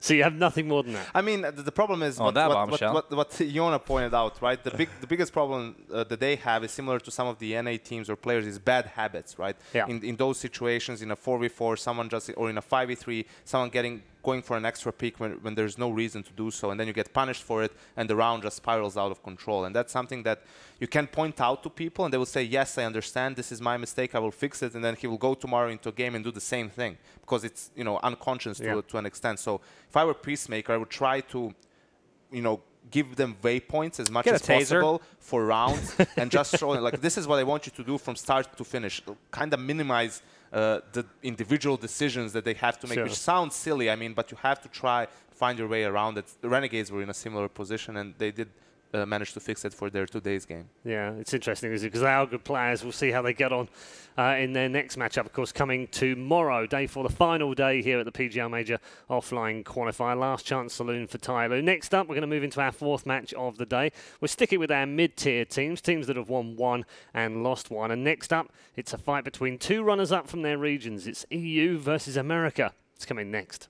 So you have nothing more than that. I mean, the problem is what Yona pointed out, right? The biggest problem that they have is similar to some of the NA teams or players is bad habits, right? Yeah. In those situations, in a 4v4, someone or in a 5v3, someone going for an extra peak when there's no reason to do so, and then you get punished for it, and the round just spirals out of control. And that's something that you can point out to people, and they will say, yes, I understand, this is my mistake, I will fix it, and then he will go tomorrow into a game and do the same thing, because it's unconscious to an extent. So if I were Peacemaker, I would try to give them waypoints as much Get as a taser. possible for rounds and just show them, like, this is what I want you to do from start to finish. Kind of minimize the individual decisions that they have to make, which sounds silly, I mean, but you have to try find your way around it. The Renegades were in a similar position, and they did manage to fix it for their today's game. Yeah, it's interesting, isn't it? Because they are good players. We'll see how they get on in their next matchup, of course, coming tomorrow, day 4, the final day here at the PGL Major offline qualifier. Last chance saloon for TyLoo. Next up, we're going to move into our 4th match of the day. We're sticking with our mid-tier teams that have won 1 and lost 1. And next up, it's a fight between 2 runners-up from their regions. It's EU versus America. It's coming next.